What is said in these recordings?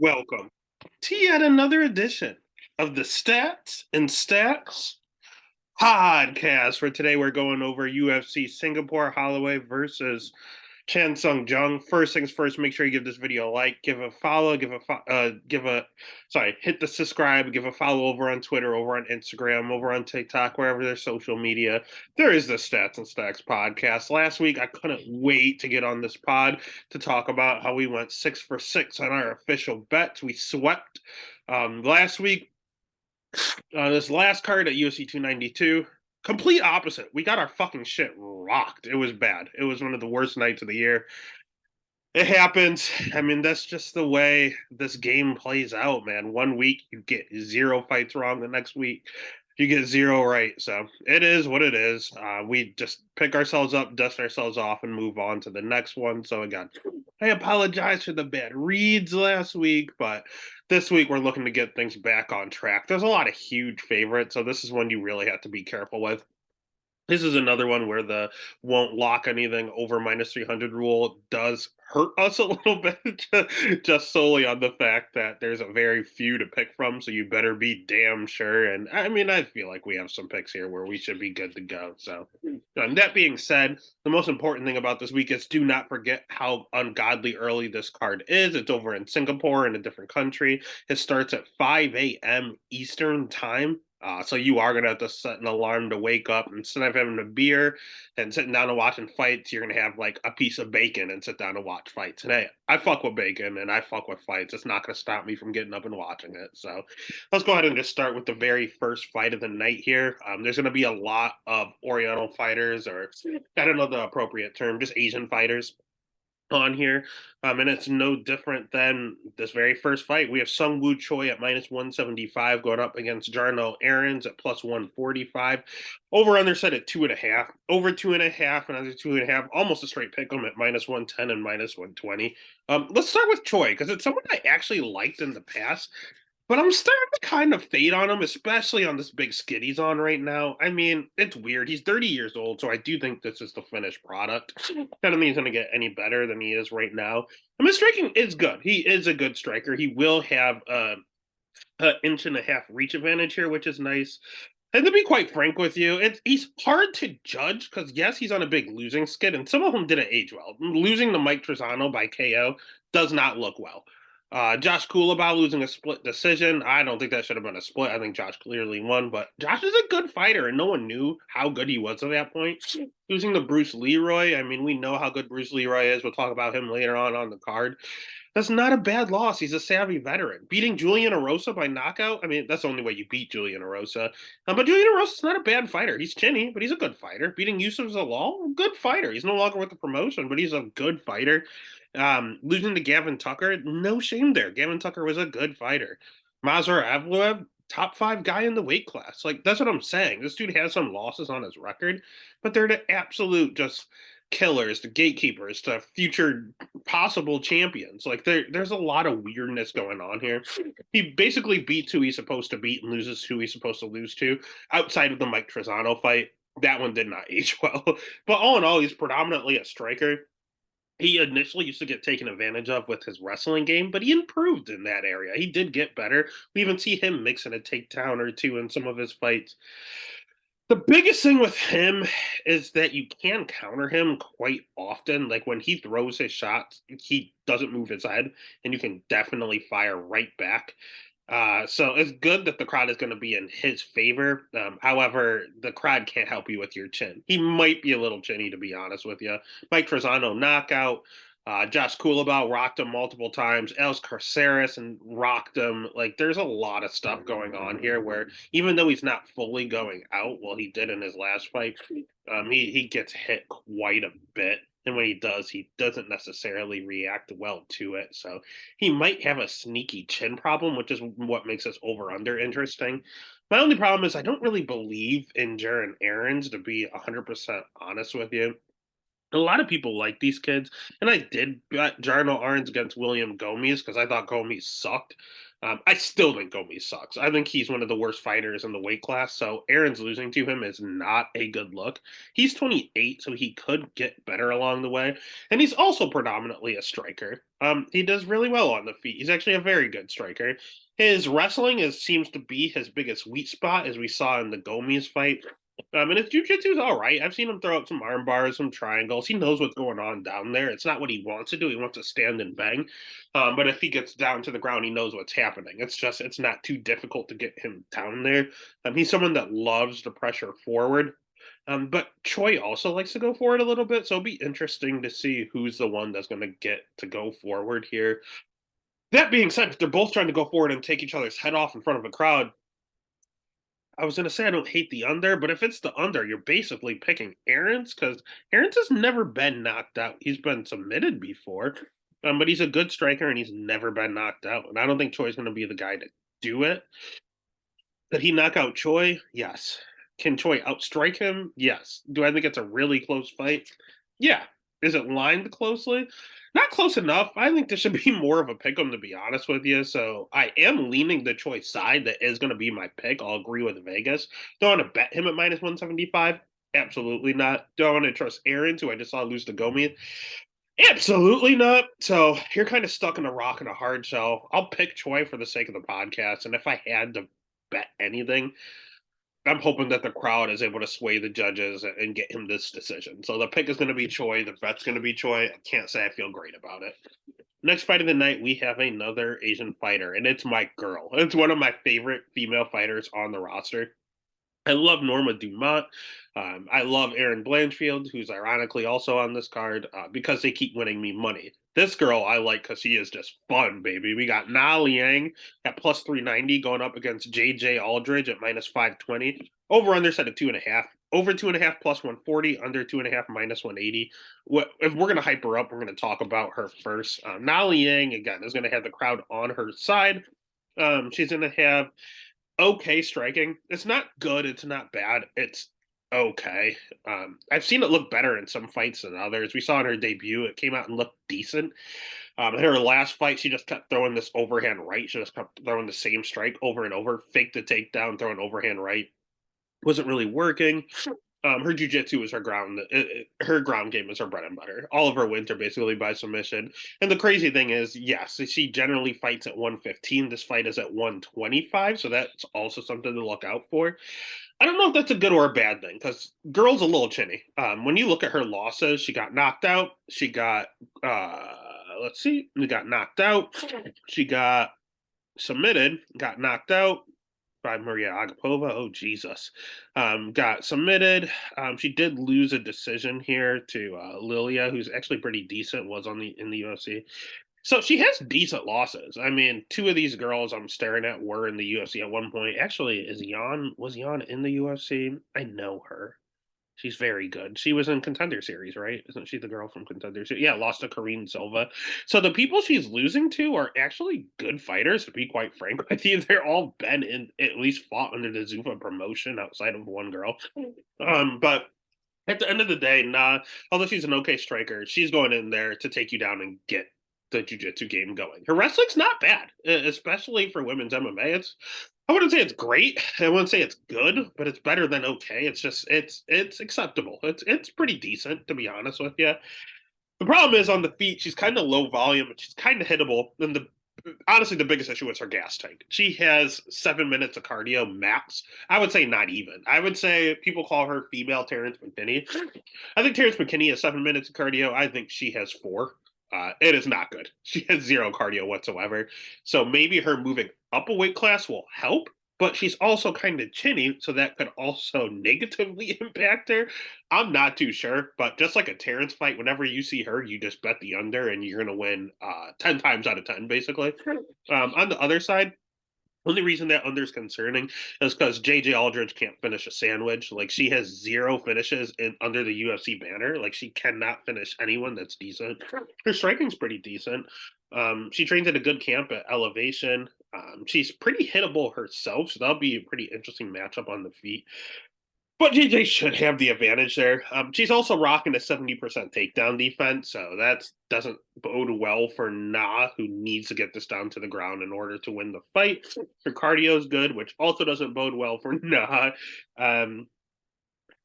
Welcome to yet another edition of the Stats and Stacks podcast. For today, we're going over UFC Singapore Holloway versus Chan Sung Jung. First things first, make sure you give this video a like, give a follow, hit the subscribe, give a follow over on Twitter, over on Instagram, over on TikTok, wherever there's social media. There is the Stats and Stacks podcast. Last week, I couldn't wait to get on this pod to talk about how we went 6 for 6 on our official bets. We swept last week. This last card at UFC 292, complete opposite. We got our fucking shit rocked. It was bad. It was one of the worst nights of the year. It happens. I mean, that's just the way this game plays out, man. One week you get 0 fights wrong, the next week you get 0 right. So it is what it is. We just pick ourselves up, dust ourselves off, and move on to the next one. So again, I apologize for the bad reads last week, but this week we're looking to get things back on track. There's a lot of huge favorites, so this is one you really have to be careful with. This is another one where the won't lock anything over minus 300 rule does hurt us a little bit, just solely on the fact that there's a very few to pick from. So you better be damn sure. And I mean, I feel like we have some picks here where we should be good to go. So, that being said, the most important thing about this week is do not forget how ungodly early this card is. It's over in Singapore, in a different country. It starts at 5 a.m. Eastern time. So you are going to have to set an alarm to wake up. Instead of having a beer and sitting down and watching fights, you're going to have like a piece of bacon and sit down and watch fights. And hey, I fuck with bacon and I fuck with fights. It's not going to stop me from getting up and watching it. So let's go ahead and just start with the very first fight of the night here. There's going to be a lot of Oriental fighters, or I don't know the appropriate term, just Asian fighters on here. And it's no different than this very first fight. We have Sung Woo Choi at minus 175 going up against Jarno Aarons at plus 145. Over under set at 2.5. Over 2.5 and under 2.5. Almost a straight pick 'em at minus 110 and minus 120. Let's start with Choi because it's someone I actually liked in the past. But I'm starting to kind of fade on him, especially on this big skid he's on right now. I mean, it's weird. He's 30 years old, so I do think this is the finished product. I don't think he's going to get any better than he is right now. I mean, striking is good. He is a good striker. He will have an inch and a half reach advantage here, which is nice. And to be quite frank with you, he's hard to judge because, yes, he's on a big losing skid, and some of them didn't age well. Losing to Mike Trezano by KO does not look well. Josh Kulabau losing a split decision. I don't think that should have been a split. I think Josh clearly won, but Josh is a good fighter, and no one knew how good he was at that point. Losing to Bruce Leroy, I mean, we know how good Bruce Leroy is. We'll talk about him later on the card. That's not a bad loss. He's a savvy veteran. Beating Julian Erosa by knockout, I mean, that's the only way you beat Julian Erosa. But Julian Erosa's not a bad fighter. He's chinny, but he's a good fighter. Beating Yusuf Zalal, good fighter. He's no longer with the promotion, but he's a good fighter. Losing to Gavin Tucker, no shame there. Gavin Tucker was a good fighter. Mazhar Evloev, top 5 guy in the weight class. Like, that's what I'm saying. This dude has some losses on his record, but they're the absolute just killers, the gatekeepers, to future possible champions. Like there's a lot of weirdness going on here. He basically beats who he's supposed to beat and loses who he's supposed to lose to. Outside of the Mike Trezano fight, that one did not age well. But all in all, he's predominantly a striker. He initially used to get taken advantage of with his wrestling game, but he improved in that area. He did get better. We even see him mixing a takedown or two in some of his fights. The biggest thing with him is that you can counter him quite often. Like when he throws his shots, he doesn't move his head, and you can definitely fire right back. So it's good that the crowd is going to be in his favor. However, the crowd can't help you with your chin. He might be a little chinny, to be honest with you. Mike Trezano knockout. Josh Kulabau rocked him multiple times. Els Carceres and rocked him. Like, there's a lot of stuff going on here where even though he's not fully going out, well, he did in his last fight, he gets hit quite a bit. And when he doesn't necessarily react well to it. So he might have a sneaky chin problem, which is what makes this over-under interesting. My only problem is I don't really believe in Jaron Aarons, to be 100% honest with you. A lot of people like these kids, and I did bet Jarno Arns against William Gomes because I thought Gomes sucked. I still think Gomes sucks. I think he's one of the worst fighters in the weight class. So Aaron's losing to him is not a good look. He's 28, so he could get better along the way, and he's also predominantly a striker. He does really well on the feet. He's actually a very good striker. His wrestling seems to be his biggest weak spot, as we saw in the Gomes fight. And his jujitsu is all right. I've seen him throw up some arm bars, some triangles. He knows what's going on down there. It's not what he wants to do. He wants to stand and bang. But if he gets down to the ground, he knows what's happening. It's not too difficult to get him down there. He's someone that loves the pressure forward. But Choi also likes to go forward a little bit. So it'll be interesting to see who's the one that's going to get to go forward here. That being said, if they're both trying to go forward and take each other's head off in front of a crowd, I was gonna say I don't hate the under, but if it's the under, you're basically picking Aaron's because Aaron's has never been knocked out. He's been submitted before, but he's a good striker and he's never been knocked out. And I don't think Choi's gonna be the guy to do it. Did he knock out Choi? Yes. Can Choi outstrike him? Yes. Do I think it's a really close fight? Yeah. Is it lined closely? Not close enough. I think this should be more of a pick 'em, to be honest with you. So I am leaning the Choi side. That is going to be my pick. I'll agree with Vegas. Do I want to bet him at minus 175? Absolutely not. Do I want to trust Aaron, who I just saw lose to Gomi? Absolutely not. So you're kind of stuck in a rock and a hard shell. I'll pick Choi for the sake of the podcast. And if I had to bet anything, I'm hoping that the crowd is able to sway the judges and get him this decision. So the pick is going to be Choi. The bet's going to be Choi. I can't say I feel great about it. Next fight of the night, we have another Asian fighter, and it's my girl. It's one of my favorite female fighters on the roster. I love Norma Dumont. I love Erin Blanchfield, who's ironically also on this card because they keep winning me money. This girl I like because she is just fun, baby. We got Na Liang at plus 390 going up against JJ Aldridge at minus 520. Over under set at 2.5. Over 2.5 plus 140. Under 2.5 minus 180. If we're going to hype her up, we're going to talk about her first. Na Liang, again, is going to have the crowd on her side. She's going to have okay striking. It's not good. It's not bad. It's okay. I've seen it look better in some fights than others. We saw in her debut, it came out and looked decent. In her last fight, she just kept throwing this overhand right. She just kept throwing the same strike over and over, fake the takedown, throwing overhand right. Wasn't really working. Her jujitsu is her ground. Her ground game is her bread and butter. All of her wins are basically by submission. And the crazy thing is, yes, she generally fights at 115. This fight is at 125, so that's also something to look out for. I don't know if that's a good or a bad thing because girl's a little chinny. When you look at her losses, she got knocked out. She got let's see, we got knocked out. She got submitted, got knocked out by Maria Agapova. Oh Jesus, got submitted. She did lose a decision here to Lilia, who's actually pretty decent. Was on the in the UFC. So she has decent losses. I mean, two of these girls I'm staring at were in the UFC at one point. Actually, was Jan in the UFC? I know her. She's very good. She was in Contender Series, right? Isn't she the girl from Contender Series? Yeah, lost to Karine Silva. So the people she's losing to are actually good fighters, to be quite frank with you. They're all been in at least fought under the Zuffa promotion outside of one girl. But at the end of the day, nah, although she's an okay striker, she's going in there to take you down and get the jiu-jitsu game going. Her wrestling's not bad, especially for women's MMA. I wouldn't say it's great. I wouldn't say it's good, but it's better than okay. It's acceptable. It's pretty decent, to be honest with you. The problem is on the feet, she's kind of low volume and she's kind of hittable. And honestly, the biggest issue is her gas tank. She has 7 minutes of cardio max. I would say not even. I would say people call her female Terrence McKinney. I think Terrence McKinney has 7 minutes of cardio. I think she has 4. It is not good. She has zero cardio whatsoever. So maybe her moving up a weight class will help, but she's also kind of chinny, so that could also negatively impact her. I'm not too sure, but just like a Terrence fight, whenever you see her, you just bet the under and you're going to win 10 times out of 10, basically. On the other side, only reason that under is concerning is because JJ Aldridge can't finish a sandwich. Like she has 0 finishes under the UFC banner. Like she cannot finish anyone that's decent. Her striking's pretty decent. She trains at a good camp at Elevation. She's pretty hittable herself, so that'll be a pretty interesting matchup on the feet. But JJ should have the advantage there. She's also rocking a 70% takedown defense, so that doesn't bode well for Na, who needs to get this down to the ground in order to win the fight. Her cardio is good, which also doesn't bode well for Na. Um,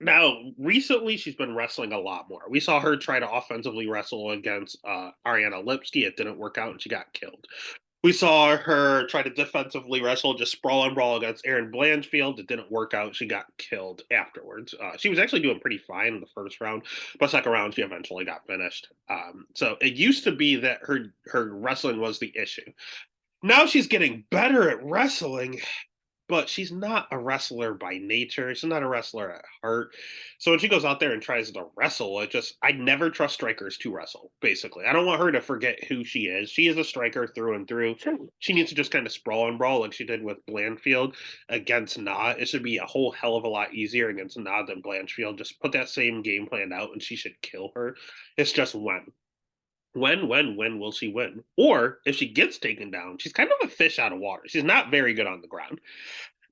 Now, recently, she's been wrestling a lot more. We saw her try to offensively wrestle against Ariana Lipsky. It didn't work out, and she got killed. We saw her try to defensively wrestle, just sprawl and brawl against Erin Blanchfield. It didn't work out. She got killed afterwards. She was actually doing pretty fine in the first round, but second round she eventually got finished. So it used to be that her wrestling was the issue. Now she's getting better at wrestling, but she's not a wrestler by nature. She's not a wrestler at heart. So when she goes out there and tries to wrestle, I never trust strikers to wrestle, basically. I don't want her to forget who she is. She is a striker through and through. She needs to just kind of sprawl and brawl like she did with Blanchfield against Na. It should be a whole hell of a lot easier against Na than Blanchfield. Just put that same game plan out and she should kill her. It's just when. When will she win? Or if she gets taken down, she's kind of a fish out of water. She's not very good on the ground.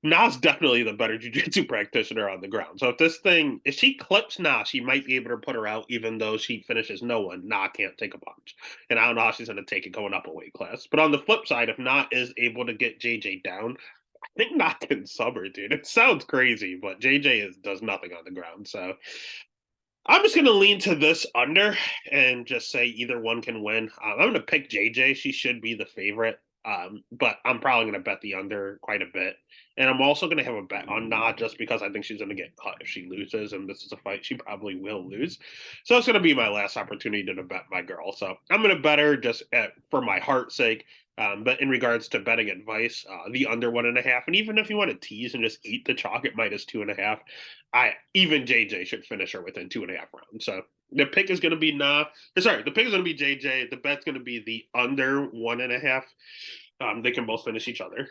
Na's definitely the better jiu-jitsu practitioner on the ground. So if she clips Na, she might be able to put her out, even though she finishes no one. Na can't take a punch. And I don't know how she's going to take it going up a weight class. But on the flip side, if Na is able to get JJ down, I think Na can sub her, dude. It sounds crazy, but does nothing on the ground. So I'm just going to lean to this under and just say either one can win. I'm going to pick JJ. She should be the favorite. But I'm probably going to bet the under quite a bit. And I'm also going to have a bet on not just because I think she's going to get cut if she loses. And this is a fight she probably will lose. So it's going to be my last opportunity to bet my girl. So I'm going to bet her for my heart's sake. But in regards to betting advice, the under 1.5, and even if you want to tease and just eat the chalk at -2.5, even JJ should finish her within 2.5 rounds. So the pick is going to be the pick is going to be JJ. The bet's going to be the under 1.5. They can both finish each other.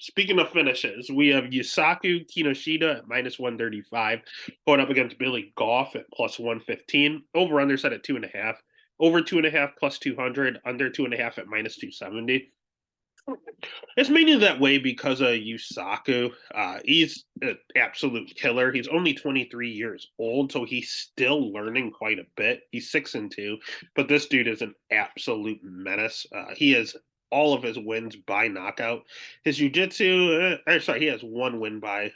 Speaking of finishes, we have Yusaku Kinoshita at -135 going up against Billy Goff at +115. Over under set at 2.5. Over 2.5 +200. Under 2.5 at -270. It's mainly that way because of Yusaku. He's an absolute killer. He's only 23 years old, so he's still learning quite a bit. He's 6-2, but this dude is an absolute menace. He has all of his wins by knockout. His jiu-jitsu, he has one win by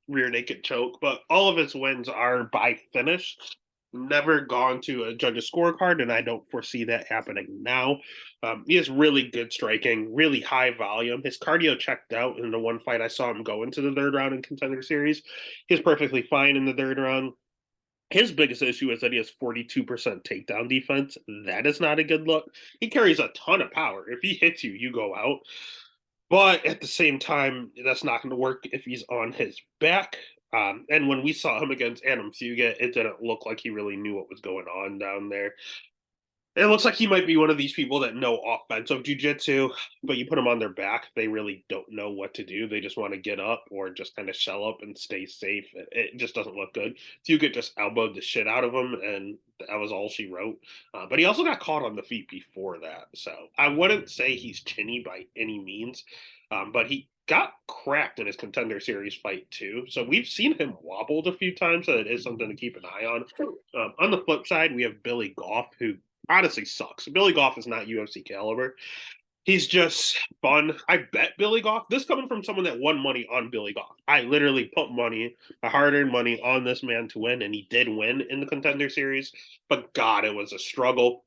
rear naked choke, but all of his wins are by finish. Never gone to a judge's scorecard, and I don't foresee that happening now. He has really good striking, really high volume. His cardio checked out in the one fight I saw him go into the third round in Contender Series. He's perfectly fine in the third round. His biggest issue is that he has 42% takedown defense. That is not a good look. He carries a ton of power. If he hits you, you go out. But at the same time, that's not going to work if he's on his back. And when we saw him against Adam Fugit, it didn't look like he really knew what was going on down there. It looks like he might be one of these people that know offensive jujitsu, but you put them on their back, they really don't know what to do. They just want to get up or just kind of shell up and stay safe. It just doesn't look good. Fugit just elbowed the shit out of him, and that was all she wrote. But he also got caught on the feet before that. So I wouldn't say he's chinny by any means, but he got cracked in his Contender Series fight too. So we've seen him wobbled a few times, so it is something to keep an eye on. On the flip side, we have Billy Goff, who honestly sucks. Billy Goff is not UFC caliber. He's just fun. I bet Billy Goff. This coming from someone that won money on Billy Goff. I literally put money, my hard-earned money, on this man to win, and he did win in the Contender Series. But God, it was a struggle.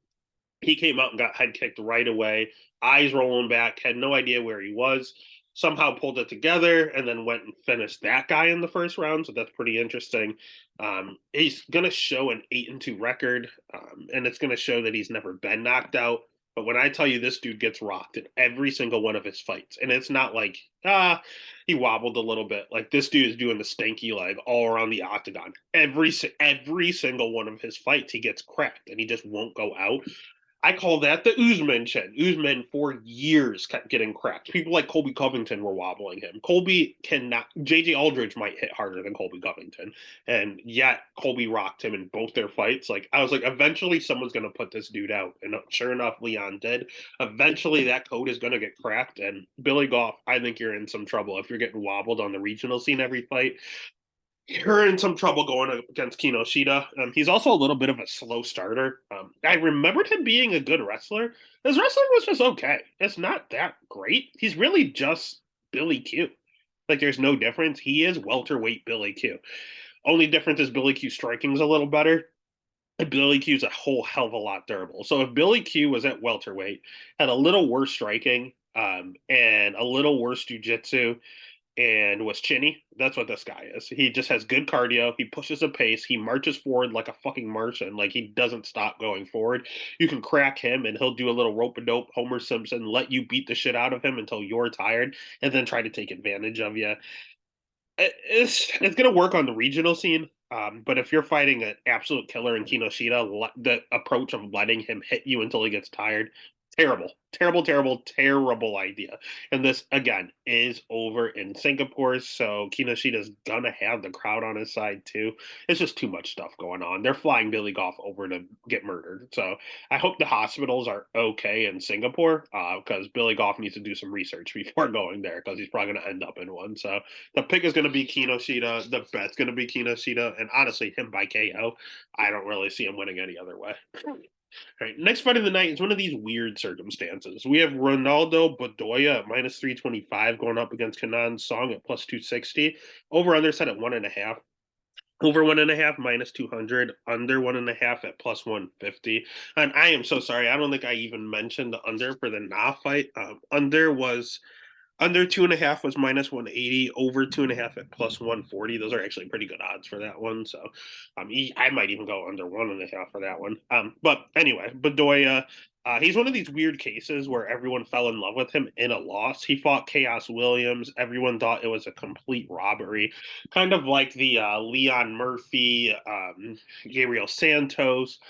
He came out and got head kicked right away, eyes rolling back, had no idea where he was. Somehow pulled it together and then went and finished that guy in the first round. So that's pretty interesting. He's going to show an 8-2 record, and it's going to show that he's never been knocked out. But when I tell you this dude gets rocked in every single one of his fights, and it's not like, he wobbled a little bit. Like, this dude is doing the stanky leg all around the octagon. Every single one of his fights, he gets cracked, and he just won't go out. I call that the Usman chin. Usman for years kept getting cracked. People like Colby Covington were wobbling him. Colby cannot. JJ Aldridge might hit harder than Colby Covington, and yet Colby rocked him in both their fights. Like, I was like, eventually someone's gonna put this dude out, and sure enough, Leon did. Eventually, that code is gonna get cracked. And Billy Goff, I think you're in some trouble if you're getting wobbled on the regional scene every fight. You're in some trouble going up against Kinoshita. He's also a little bit of a slow starter. I remembered him being a good wrestler. His wrestling was just okay. It's not that great. He's really just Billy Q. Like, there's no difference. He is welterweight Billy Q. Only difference is Billy Q striking's a little better. And Billy Q's a whole hell of a lot durable. So if Billy Q was at welterweight, had a little worse striking, and a little worse jujitsu, and was chinny. That's what this guy is. He just has good cardio. He pushes a pace. He marches forward like a fucking Martian. Like, he doesn't stop going forward. You can crack him and he'll do a little rope a dope Homer Simpson, let you beat the shit out of him until you're tired, and then try to take advantage of you. It's gonna work on the regional scene. But if you're fighting an absolute killer in Kinoshita, the approach of letting him hit you until he gets tired, terrible, terrible, terrible, terrible idea. And this again is over in Singapore, so Kinoshita's gonna have the crowd on his side too. It's just too much stuff going on. They're flying Billy Goff over to get murdered. So I hope the hospitals are okay in Singapore, because Billy Goff needs to do some research before going there, because he's probably going to end up in one. So the pick is going to be Kinoshita. The bet's going to be Kinoshita. And honestly, him by KO, I don't really see him winning any other way. All right, next fight of the night is one of these weird circumstances. We have Ronaldo Bedoya at minus 325 going up against Chan Sung at plus 260. Over under set at 1.5. Over 1.5 minus 200, under 1.5 at plus 150. And I am so sorry. I don't think I even mentioned the under for the Na fight. Under 2.5 was minus 180, over 2.5 at plus 140. Those are actually pretty good odds for that one. So I might even go under 1.5 for that one. But anyway, Bedoya, he's one of these weird cases where everyone fell in love with him in a loss. He fought Chaos Williams. Everyone thought it was a complete robbery, kind of like the Leon Murphy, Gabriel Santos.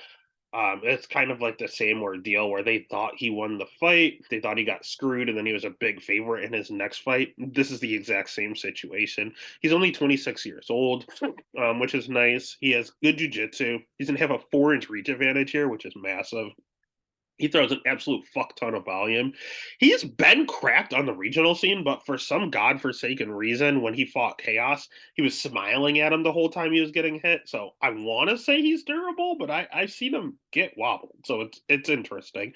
It's kind of like the same ordeal where they thought he won the fight, they thought he got screwed, and then he was a big favorite in his next fight. This is the exact same situation. He's only 26 years old, which is nice. He has good jujitsu. He's gonna have a 4-inch reach advantage here, which is massive. He throws an absolute fuck ton of volume. He has been cracked on the regional scene, but for some godforsaken reason, when he fought Chaos, he was smiling at him the whole time he was getting hit. So I want to say he's durable, but I've seen him get wobbled, so it's interesting.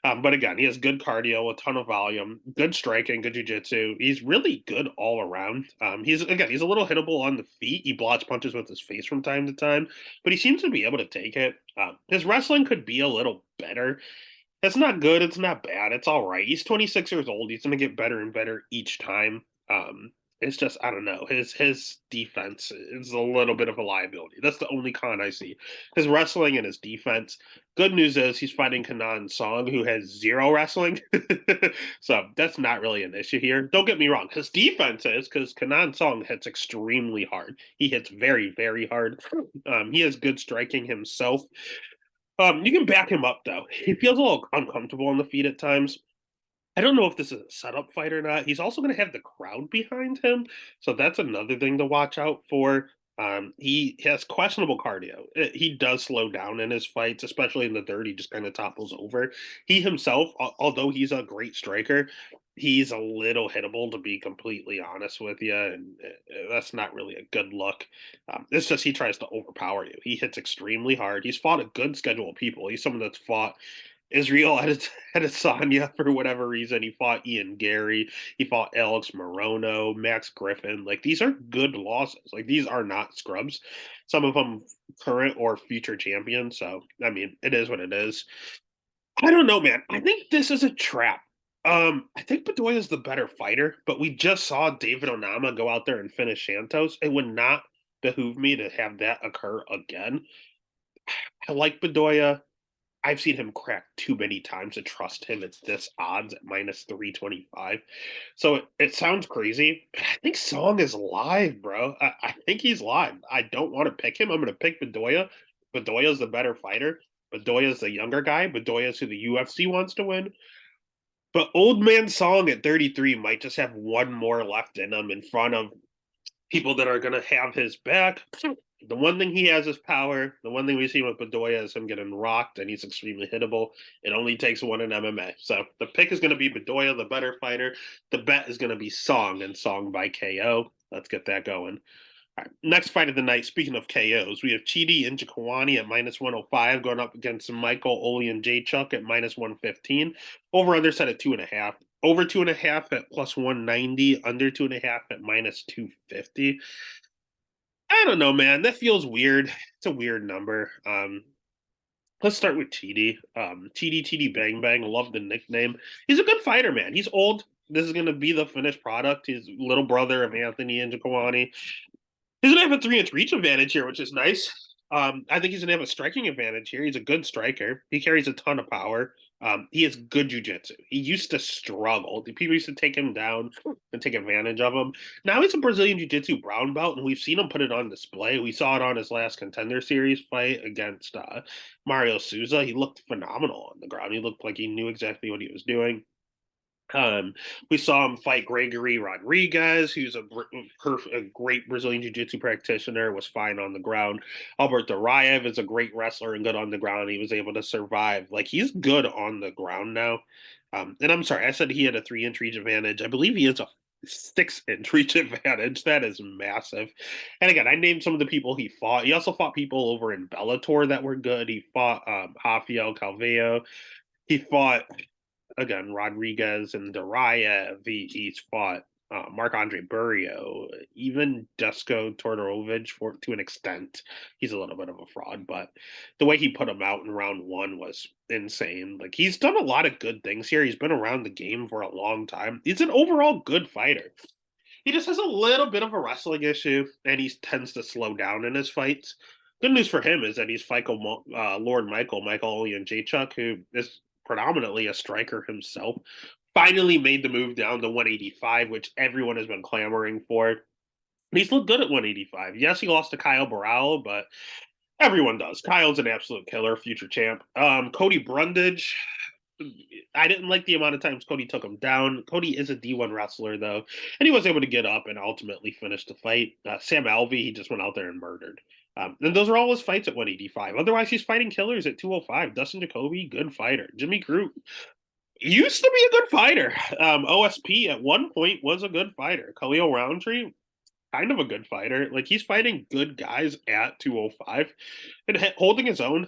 But again, he has good cardio, a ton of volume, good striking, good jujitsu. He's really good all around. He's a little hittable on the feet. He blocks punches with his face from time to time, but he seems to be able to take it. His wrestling could be a little better. It's not good. It's not bad. It's all right. He's 26 years old. He's going to get better and better each time. It's just I don't know. His defense is a little bit of a liability. That's the only con I see. His wrestling and his defense. Good news is he's fighting Kanan Song, who has zero wrestling, so that's not really an issue here. Don't get me wrong. His defense is because Kanan Song hits extremely hard. He hits very very hard. He has good striking himself. You can back him up though. He feels a little uncomfortable on the feet at times. I don't know if this is a setup fight or not. He's also going to have the crowd behind him, so that's another thing to watch out for. He has questionable cardio. He does slow down in his fights, especially in the third. He just kind of topples over. He himself, although he's a great striker, he's a little hittable, to be completely honest with you, and that's not really a good look. It's just he tries to overpower you. He hits extremely hard. He's fought a good schedule of people. He's someone that's fought Israel Adesanya for whatever reason. He fought Ian Gary. He fought Alex Morono, Max Griffin. Like, these are good losses. Like, these are not scrubs. Some of them current or future champions. So, I mean, it is what it is. I don't know, man. I think this is a trap. I think Bedoya is the better fighter, but we just saw David Onama go out there and finish Santos. It would not behoove me to have that occur again. I like Bedoya. I've seen him crack too many times to trust him at this odds at minus 325. So it sounds crazy, but I think Song is live, bro. I think he's live. I don't want to pick him. I'm going to pick Bedoya. Bedoya's the better fighter. Bedoya's the younger guy. Bedoya's who the UFC wants to win. But old man Song at 33 might just have one more left in him in front of people that are going to have his back. The one thing he has is power. The one thing we see with Bedoya is him getting rocked, and he's extremely hittable. It only takes one in MMA. So the pick is going to be Bedoya, the better fighter. The bet is going to be Song, and Song by KO. Let's get that going. All right, next fight of the night, speaking of KOs, we have Chidi Njokuani at -105 going up against Michael Olean-Jacek at -115. Over under set at 2.5. Over 2.5 at +190. Under 2.5 at -250. I don't know, man. That feels weird. It's a weird number. Let's start with Chidi. Chidi Bang Bang. Love the nickname. He's a good fighter, man. He's old. This is going to be the finished product. He's little brother of Anthony Njokuani. He's gonna have a 3-inch reach advantage here, which is nice. I think he's gonna have a striking advantage here. He's a good striker. He carries a ton of power. He has good jujitsu. He used to struggle. The people used to take him down and take advantage of him. Now he's a Brazilian jiu-jitsu brown belt, and we've seen him put it on display. We saw it on his last Contender Series fight against Mario Souza. He looked phenomenal on the ground. He looked like he knew exactly what he was doing. Um, we saw him fight Gregory Rodriguez, who's a great Brazilian Jiu-Jitsu practitioner, was fine on the ground. Albert Duraev is a great wrestler and good on the ground. He was able to survive. Like, he's good on the ground now. And I'm sorry, I said he had a 3-inch reach advantage. I believe he has a 6-inch reach advantage. That is massive. And again, I named some of the people he fought. He also fought people over in Bellator that were good. He fought Rafael Calveo. He fought again, Rodriguez and Duraev. He's fought Marc-Andre Burrio, even Dusko Todorovic to an extent. He's a little bit of a fraud, but the way he put him out in round one was insane. Like, he's done a lot of good things here. He's been around the game for a long time. He's an overall good fighter. He just has a little bit of a wrestling issue, and he tends to slow down in his fights. Good news for him is that he's Lord Michael Olean-Jacek, who is predominantly a striker himself. Finally made the move down to 185, which everyone has been clamoring for. He's looked good at 185. Yes, he lost to Kyle Barral, but everyone does. Kyle's an absolute killer, future champ. Cody Brundage, I didn't like the amount of times Cody took him down. Cody is a D1 wrestler, though, and he was able to get up and ultimately finish the fight. Sam Alvey, he just went out there and murdered. And those are all his fights at 185. Otherwise, he's fighting killers at 205. Dustin Jacoby, good fighter. Jimmy Crute used to be a good fighter. OSP at one point was a good fighter. Khalil Roundtree, kind of a good fighter. Like, he's fighting good guys at 205 and holding his own.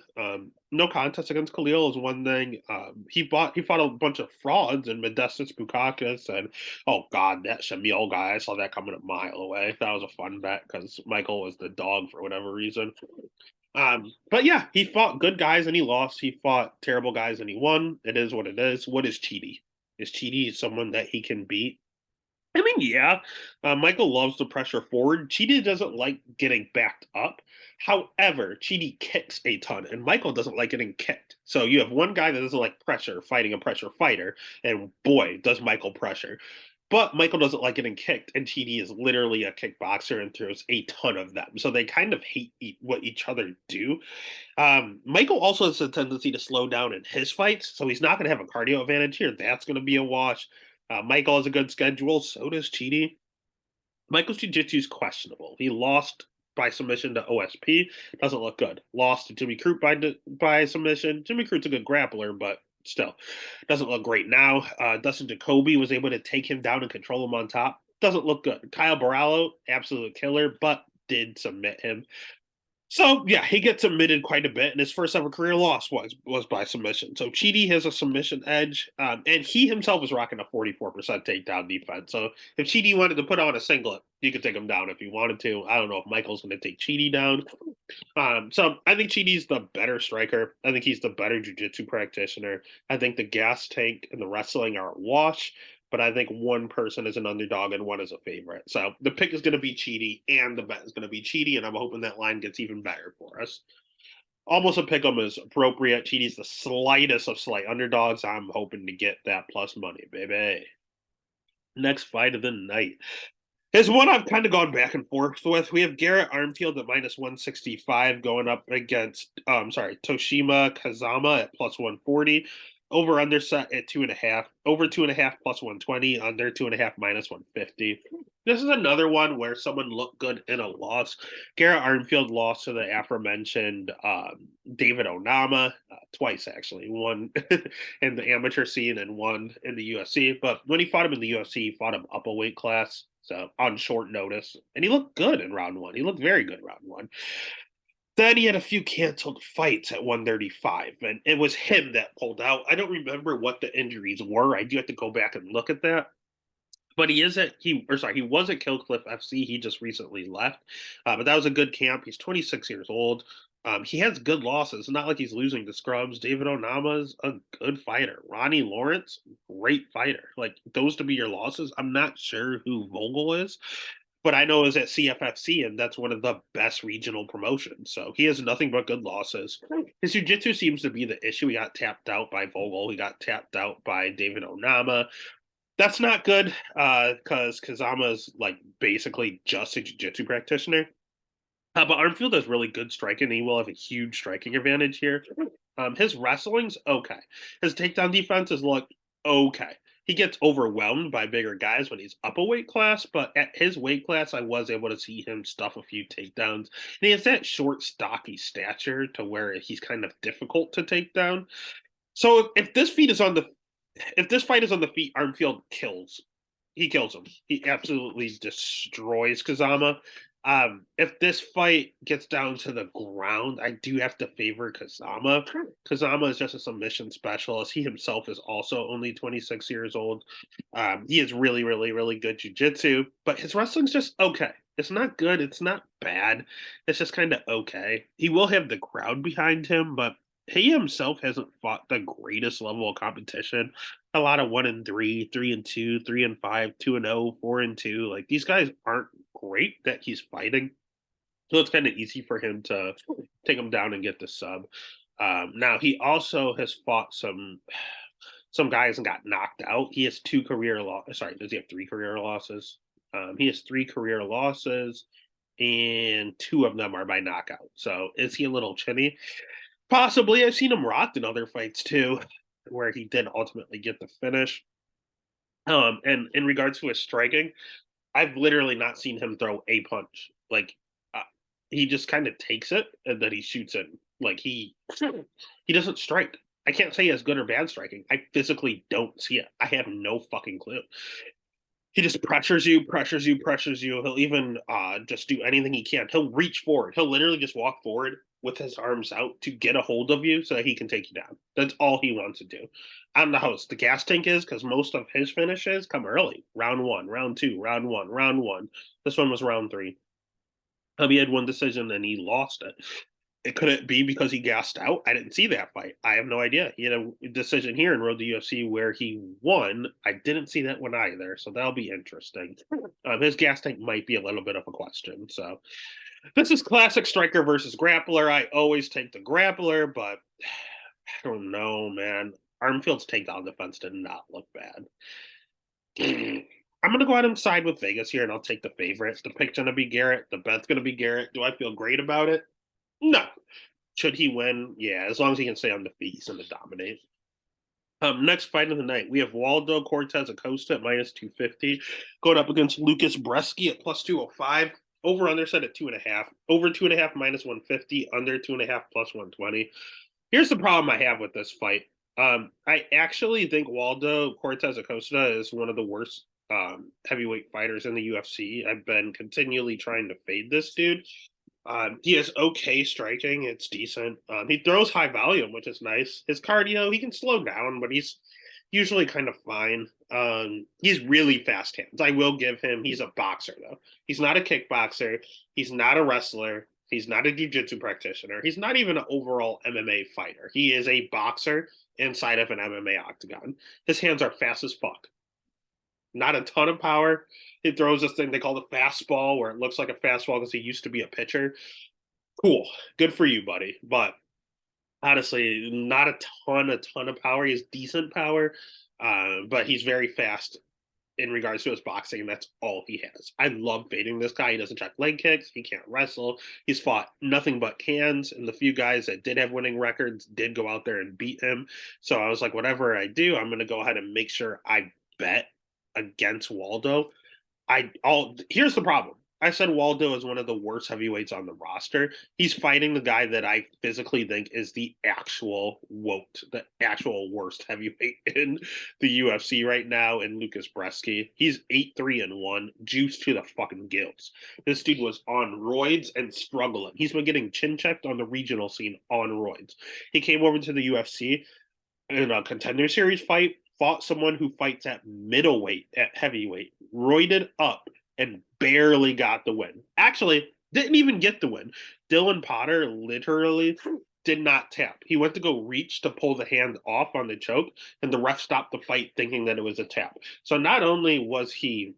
No contest against Khalil is one thing. He fought a bunch of frauds and Modestus Bukakis and oh god, that Shamil guy. I saw that coming a mile away. That was a fun bet because Michael was the dog for whatever reason. But yeah, he fought good guys and he lost. He fought terrible guys and he won. It is what it is. What is Chidi? Is Chidi someone that he can beat? I mean, yeah, Michael loves the pressure forward. Chidi doesn't like getting backed up. However, Chidi kicks a ton, and Michael doesn't like getting kicked. So you have one guy that doesn't like pressure fighting a pressure fighter, and boy, does Michael pressure. But Michael doesn't like getting kicked, and Chidi is literally a kickboxer and throws a ton of them. So they kind of hate what each other do. Michael also has a tendency to slow down in his fights, so he's not going to have a cardio advantage here. That's going to be a wash. Michael has a good schedule. So does Chidi. Michael's jiu-jitsu is questionable. He lost by submission to OSP. Doesn't look good. Lost to Jimmy Crute by submission. Jimmy Crute's a good grappler, but still doesn't look great now. Dustin Jacoby was able to take him down and control him on top. Doesn't look good. Kyle Barallo, absolute killer, but did submit him. So yeah, he gets submitted quite a bit, and his first ever career loss was by submission. So Chidi has a submission edge, and he himself is rocking a 44% takedown defense. So if Chidi wanted to put on a singlet, you could take him down if he wanted to. I don't know if Michael's going to take Chidi down. So I think Chidi's the better striker. I think he's the better jiu-jitsu practitioner. I think the gas tank and the wrestling are a wash. But I think one person is an underdog and one is a favorite. So the pick is going to be Chidi and the bet is going to be Chidi, and I'm hoping that line gets even better for us. Almost a pick 'em is appropriate. Chidi's the slightest of slight underdogs. I'm hoping to get that plus money, baby. Next fight of the night is one I've kind of gone back and forth with. We have Garrett Armfield at -165 going up against, Toshima Kazama at +140. Over under set at 2.5. Over 2.5 +120. Under 2.5 -150. This is another one where someone looked good in a loss. Garrett Armfield lost to the aforementioned David Onama twice, actually. One in the amateur scene and one in the UFC. But when he fought him in the UFC, he fought him up a weight class. So on short notice. And he looked good in round one. He looked very good round one. Then he had a few canceled fights at 135, and it was him that pulled out. I don't remember what the injuries were. I do have to go back and look at that. But he was at Killcliff FC. He just recently left, but that was a good camp. He's 26 years old. He has good losses. Not like he's losing to scrubs. David Onama's a good fighter. Ronnie Lawrence, great fighter. Like those to be your losses. I'm not sure who Vogel is, but I know it was at CFFC, and that's one of the best regional promotions. So he has nothing but good losses. His jiu-jitsu seems to be the issue. He got tapped out by Vogel. He got tapped out by David Onama. That's not good because Kazama's like basically just a jiu-jitsu practitioner. But Armfield has really good striking. He will have a huge striking advantage here. His wrestling's okay. His takedown defense is look okay. He gets overwhelmed by bigger guys when he's up a weight class, but at his weight class, I was able to see him stuff a few takedowns. And he has that short, stocky stature to where he's kind of difficult to take down. So if this fight is on the feet, Armfield kills. He kills him. He absolutely destroys Kazama. If this fight gets down to the ground, I do have to favor Kazama. Kazama is just a submission specialist. He himself is also only 26 years old. He is really, really, really good jiu-jitsu, but his wrestling's just okay. It's not good. It's not bad. It's just kind of okay. He will have the crowd behind him, but he himself hasn't fought the greatest level of competition. A lot of 1-3, 3-2, 3-5, 2-0, 4-2. Like these guys aren't great that he's fighting. So it's kind of easy for him to take him down and get the sub. Now he also has fought some guys and got knocked out. He has two career losses. Sorry, does he have three career losses? He has three career losses, and two of them are by knockout. So is he a little chinny? Possibly. I've seen him rocked in other fights too, where he did ultimately get the finish. And in regards to his striking, I've literally not seen him throw a punch. Like uh, he just kind of takes it and then he shoots it. Like he doesn't strike. I can't say he has good or bad striking. I physically don't see it. I have no fucking clue. He just pressures you, pressures you, pressures you. He'll even just do anything he can. He'll reach forward. He'll literally just walk forward with his arms out to get a hold of you so that he can take you down. That's all he wants to do. I don't know how the gas tank is because most of his finishes come early. Round one, round two, round one, round one. This one was round three. He had one decision and he lost it. It couldn't be because he gassed out. I didn't see that fight. I have no idea. He had a decision here in Road to UFC where he won. I didn't see that one either, so that'll be interesting. His gas tank might be a little bit of a question. So this is classic striker versus grappler. I always take the grappler, but I don't know, man. Armfield's takedown defense did not look bad. I'm going to go ahead and side with Vegas here, and I'll take the favorite. The pick's going to be Garrett. The bet's going to be Garrett. Do I feel great about it? No. Should he win? Yeah, as long as he can stay on the feet, he's going to dominate. Next fight of the night, we have Waldo Cortez Acosta at minus 250 going up against Lucas Bresky at plus 205. Over under set at 2.5. Over 2.5 minus 150. Under 2.5 plus 120. Here's the problem I have with this fight. I actually think Waldo Cortez Acosta is one of the worst heavyweight fighters in the UFC. I've been continually trying to fade this dude. He has okay striking. It's decent. He throws high volume, which is nice. His cardio, he can slow down, but he's usually kind of fine. He's really fast hands. I will give him, he's a boxer, though. He's not a kickboxer. He's not a wrestler. He's not a jiu-jitsu practitioner. He's not even an overall MMA fighter. He is a boxer inside of an MMA octagon. His hands are fast as fuck. Not a ton of power. He throws this thing they call the fastball, where it looks like a fastball because he used to be a pitcher. Cool. Good for you, buddy. But honestly, not a ton of power. He has decent power, but he's very fast in regards to his boxing, and that's all he has. I love fading this guy. He doesn't check leg kicks. He can't wrestle. He's fought nothing but cans, and the few guys that did have winning records did go out there and beat him. So I was like, whatever I do, I'm going to go ahead and make sure I bet against Waldo. Here's the problem. I said Waldo is one of the worst heavyweights on the roster. He's fighting the guy that I physically think is the actual worst heavyweight in the UFC right now, in Lucas Bresky. He's 8-3-1, juiced to the fucking gills. This dude was on roids and struggling. He's been getting chin checked on the regional scene on roids. He came over to the UFC in a contender series fight, fought someone who fights at middleweight, at heavyweight, roided up, and barely got the win. Actually, didn't even get the win. Dylan Potter literally did not tap. He went to go reach to pull the hand off on the choke, and the ref stopped the fight thinking that it was a tap. So not only was he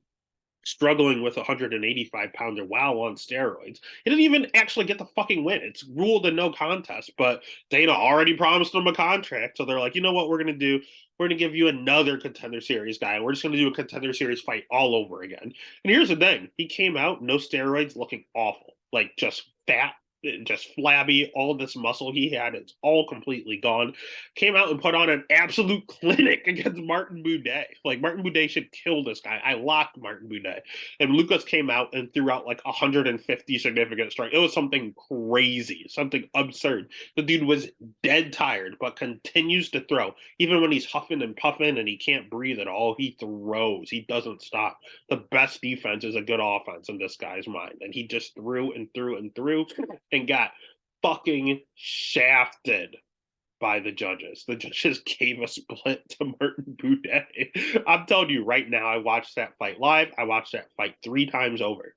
struggling with a 185-pounder while on steroids. He didn't even actually get the fucking win. It's ruled a no contest, but Dana already promised him a contract. So they're like, you know what we're going to do? We're going to give you another contender series guy. We're just going to do a contender series fight all over again. And here's the thing. He came out, no steroids, looking awful. Like just fat, just flabby. All this muscle he had, it's all completely gone. Came out and put on an absolute clinic against Martin Buday. Like, Martin Buday should kill this guy. I locked Martin Buday. And Lucas came out and threw out like 150 significant strikes. It was something crazy, something absurd. The dude was dead tired, but continues to throw. Even when he's huffing and puffing and he can't breathe at all, he throws. He doesn't stop. The best defense is a good offense in this guy's mind. And he just threw and threw and threw and got fucking shafted by the judges. The judges gave a split to Martin Buday. I'm telling you right now, I watched that fight live. I watched that fight 3 times over.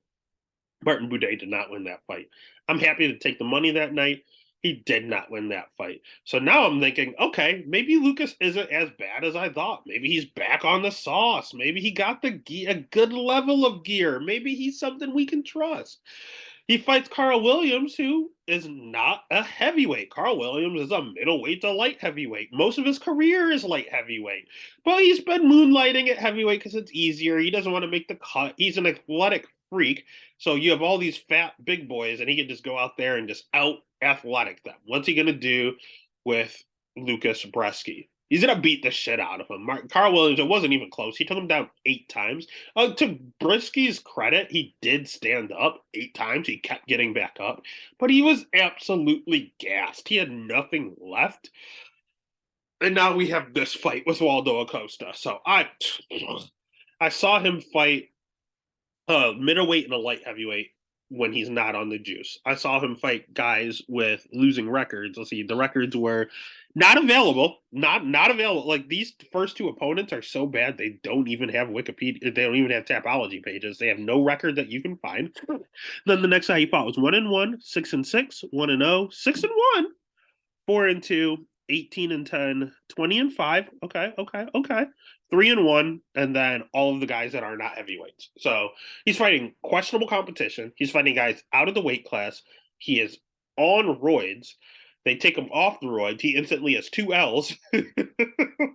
Martin Buday did not win that fight. I'm happy to take the money that night. He did not win that fight. So now I'm thinking, okay, maybe Lucas isn't as bad as I thought. Maybe he's back on the sauce. Maybe he got a good level of gear. Maybe he's something we can trust. He fights Carl Williams, who is not a heavyweight. Carl Williams is a middleweight to light heavyweight. Most of his career is light heavyweight. But he's been moonlighting at heavyweight because it's easier. He doesn't want to make the cut. He's an athletic freak. So you have all these fat big boys, and he can just go out there and just out athletic them. What's he going to do with Lucas Bresky? He's going to beat the shit out of him. Carl Williams, it wasn't even close. He took him down 8 times. To Brisky's credit, he did stand up 8 times. He kept getting back up. But he was absolutely gassed. He had nothing left. And now we have this fight with Waldo Acosta. So I saw him fight middleweight and a light heavyweight when he's not on the juice. I saw him fight guys with losing records. Let's see, the records were not available. Not available. Like, these first 2 opponents are so bad they don't even have Wikipedia. They don't even have Tapology pages. They have no record that you can find. Then the next guy he fought was 1-1, 6-6, 1-0, 6-1, 4-2, 18-10, 20-5. Okay. 3-1, and then all of the guys that are not heavyweights. So he's fighting questionable competition. He's fighting guys out of the weight class. He is on roids. They take him off the roids. He instantly has 2 L's.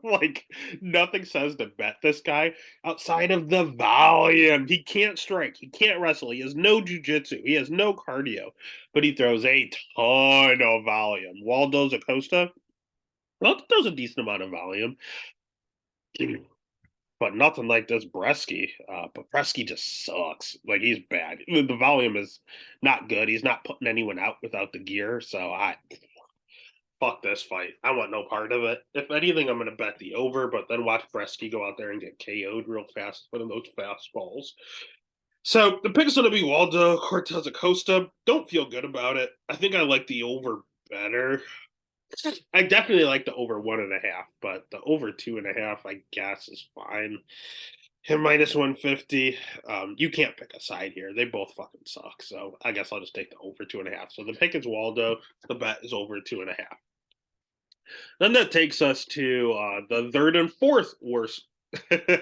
Like, nothing says to bet this guy outside of the volume. He can't strike. He can't wrestle. He has no jujitsu. He has no cardio. But he throws a ton of volume. Waldo Acosta, well, throws a decent amount of volume. But nothing like this Bresky. But Bresky just sucks. Like, he's bad. The volume is not good. He's not putting anyone out without the gear. So fuck this fight. I want no part of it. If anything, I'm going to bet the over, but then watch Bresky go out there and get KO'd real fast with those fastballs. So the pick is going to be Waldo Cortez Acosta. Don't feel good about it. I think I like the over better. I definitely like the over 1.5, but the over 2.5, I guess, is fine. Him minus 150. You can't pick a side here. They both fucking suck. So I guess I'll just take the over 2.5. So the pick is Waldo. The bet is over 2.5. Then that takes us to the 3rd and 4th worst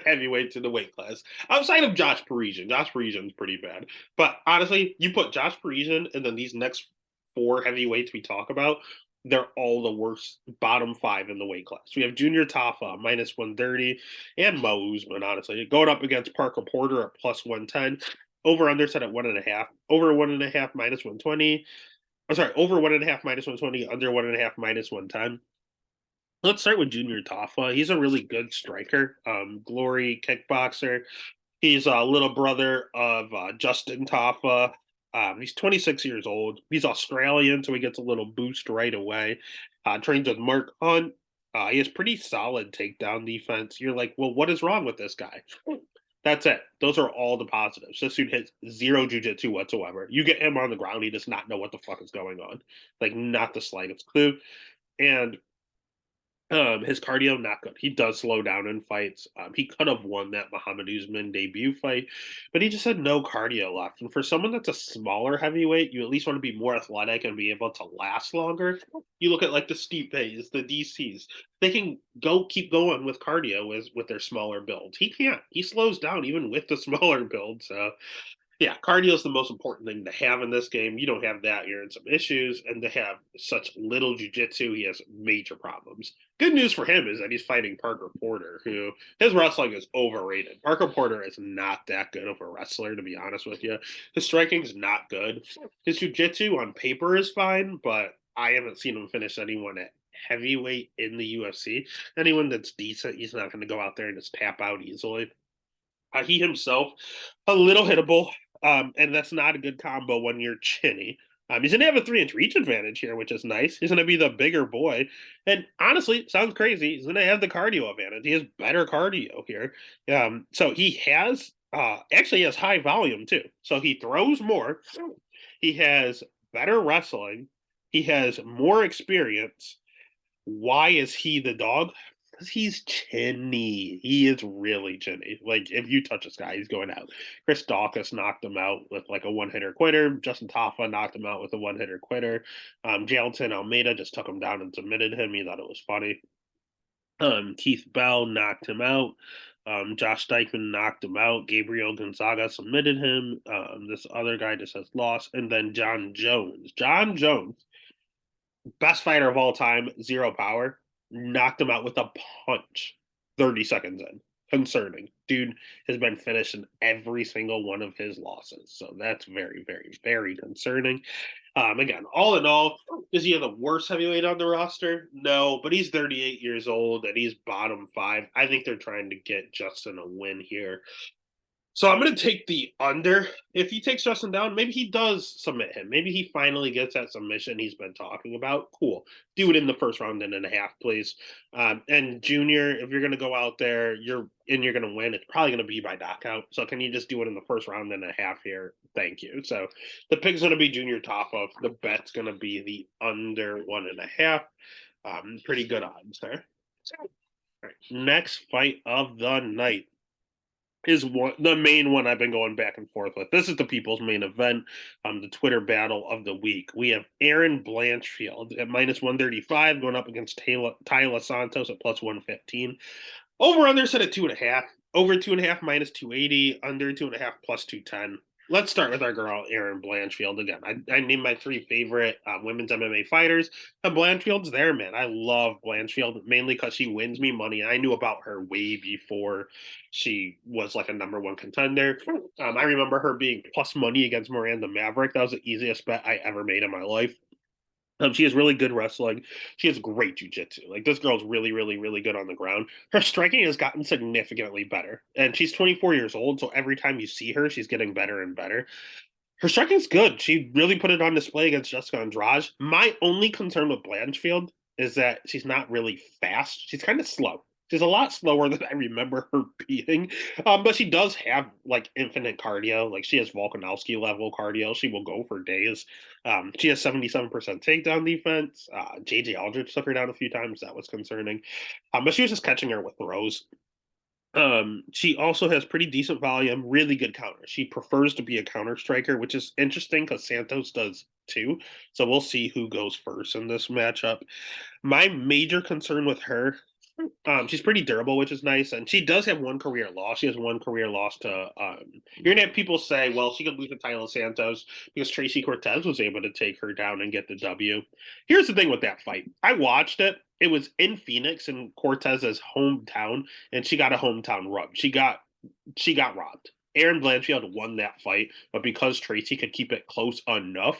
heavyweights in the weight class, outside of Josh Parisian. Josh Parisian's pretty bad. But honestly, you put Josh Parisian and then these next 4 heavyweights we talk about, they're all the worst, bottom 5 in the weight class. We have Junior Tafa, minus 130, and Mo Usman, honestly. Going up against Parker Porter at plus 110. Over-under set at 1.5. Over 1.5, minus 120. I'm sorry, over 1.5, minus 120. Under 1.5, minus 110. Let's start with Junior Tafa. He's a really good striker. Glory kickboxer. He's a little brother of Justin Taffa. He's 26 years old. He's Australian, so he gets a little boost right away. Trains with Mark Hunt. He has pretty solid takedown defense. You're like, well, what is wrong with this guy? That's it. Those are all the positives. This dude has zero jujitsu whatsoever. You get him on the ground, he does not know what the fuck is going on. Like, not the slightest clue. And his cardio not good. He does slow down in fights. He could have won that Muhammad Usman debut fight, but he just had no cardio left. And for someone that's a smaller heavyweight, you at least want to be more athletic and be able to last longer. You look at like the Stipe's, the DCs. They can keep going with cardio with their smaller build. He can't. He slows down even with the smaller build. So yeah, cardio is the most important thing to have in this game. You don't have that, you're in some issues. And to have such little jujitsu, he has major problems. Good news for him is that he's fighting Parker Porter, who his wrestling is overrated. Parker Porter is not that good of a wrestler, to be honest with you. His striking is not good. His jujitsu on paper is fine, but I haven't seen him finish anyone at heavyweight in the UFC. Anyone that's decent, he's not going to go out there and just tap out easily. He himself, a little hittable, and that's not a good combo when you're chinny. He's going to have a 3-inch reach advantage here, which is nice. He's going to be the bigger boy. And honestly, sounds crazy. He's going to have the cardio advantage. He has better cardio here. So he has, actually he has high volume too. So he throws more. He has better wrestling. He has more experience. Why is he the dog? Because he's chinny. He is really chinny. Like, if you touch this guy, he's going out. Chris Dawkins knocked him out with like a one-hitter quitter. Justin Taffa knocked him out with a one-hitter quitter. Jailton Almeida just took him down and submitted him. He thought it was funny. Keith Bell knocked him out. Josh Dykeman knocked him out. Gabriel Gonzaga submitted him. This other guy just has lost. And then John Jones. John Jones, best fighter of all time, zero power, knocked him out with a punch 30 seconds in. Concerning. Dude has been finished in every single one of his losses. So that's very, very, very concerning. Again, all in all, is he the worst heavyweight on the roster? No, but he's 38 years old and he's bottom 5. I think they're trying to get Justin a win here. So I'm going to take the under. If he takes Justin down, maybe he does submit him. Maybe he finally gets that submission he's been talking about. Cool. Do it in the first round and a half, please. And Junior, if you're going to go out there, you're going to win. It's probably going to be by knockout. So can you just do it in the first round and a half here? Thank you. So the pick's going to be Junior Taffa. The bet's going to be the under 1.5. Pretty good odds there. All right. Next fight of the night is the main one I've been going back and forth with. This is the people's main event, the Twitter battle of the week. We have Aaron Blanchfield at minus 135 going up against Tyler Santos at plus 115. Over under set at 2.5. Over 2.5 minus 280. Under 2.5 plus 210. Let's start with our girl, Aaron Blanchfield. Again, I named my 3 favorite women's MMA fighters, and Blanchfield's there, man. I love Blanchfield, mainly because she wins me money. I knew about her way before she was like a number 1 contender. I remember her being plus money against Miranda Maverick. That was the easiest bet I ever made in my life. She has really good wrestling. She has great jujitsu. Like, this girl's really, really, really good on the ground. Her striking has gotten significantly better. And she's 24 years old, so every time you see her, she's getting better and better. Her striking's good. She really put it on display against Jessica Andrade. My only concern with Blanchfield is that she's not really fast. She's kind of slow. She's a lot slower than I remember her being. But she does have like infinite cardio. Like, she has Volkanovski level cardio. She will go for days. She has 77% takedown defense. JJ Aldrich took her down a few times. That was concerning. But she was just catching her with throws. She also has pretty decent volume, really good counter. She prefers to be a counter striker, which is interesting because Santos does too. So we'll see who goes first in this matchup. My major concern with her, she's pretty durable, which is nice, and she does have 1 career loss. She has 1 career loss to. You're gonna have people say, "Well, she could lose to Tyler Santos because Tracy Cortez was able to take her down and get the W." Here's the thing with that fight: I watched it. It was in Phoenix, in Cortez's hometown, and she got a hometown rub. She got robbed. Aaron Blanchfield won that fight, but because Tracy could keep it close enough,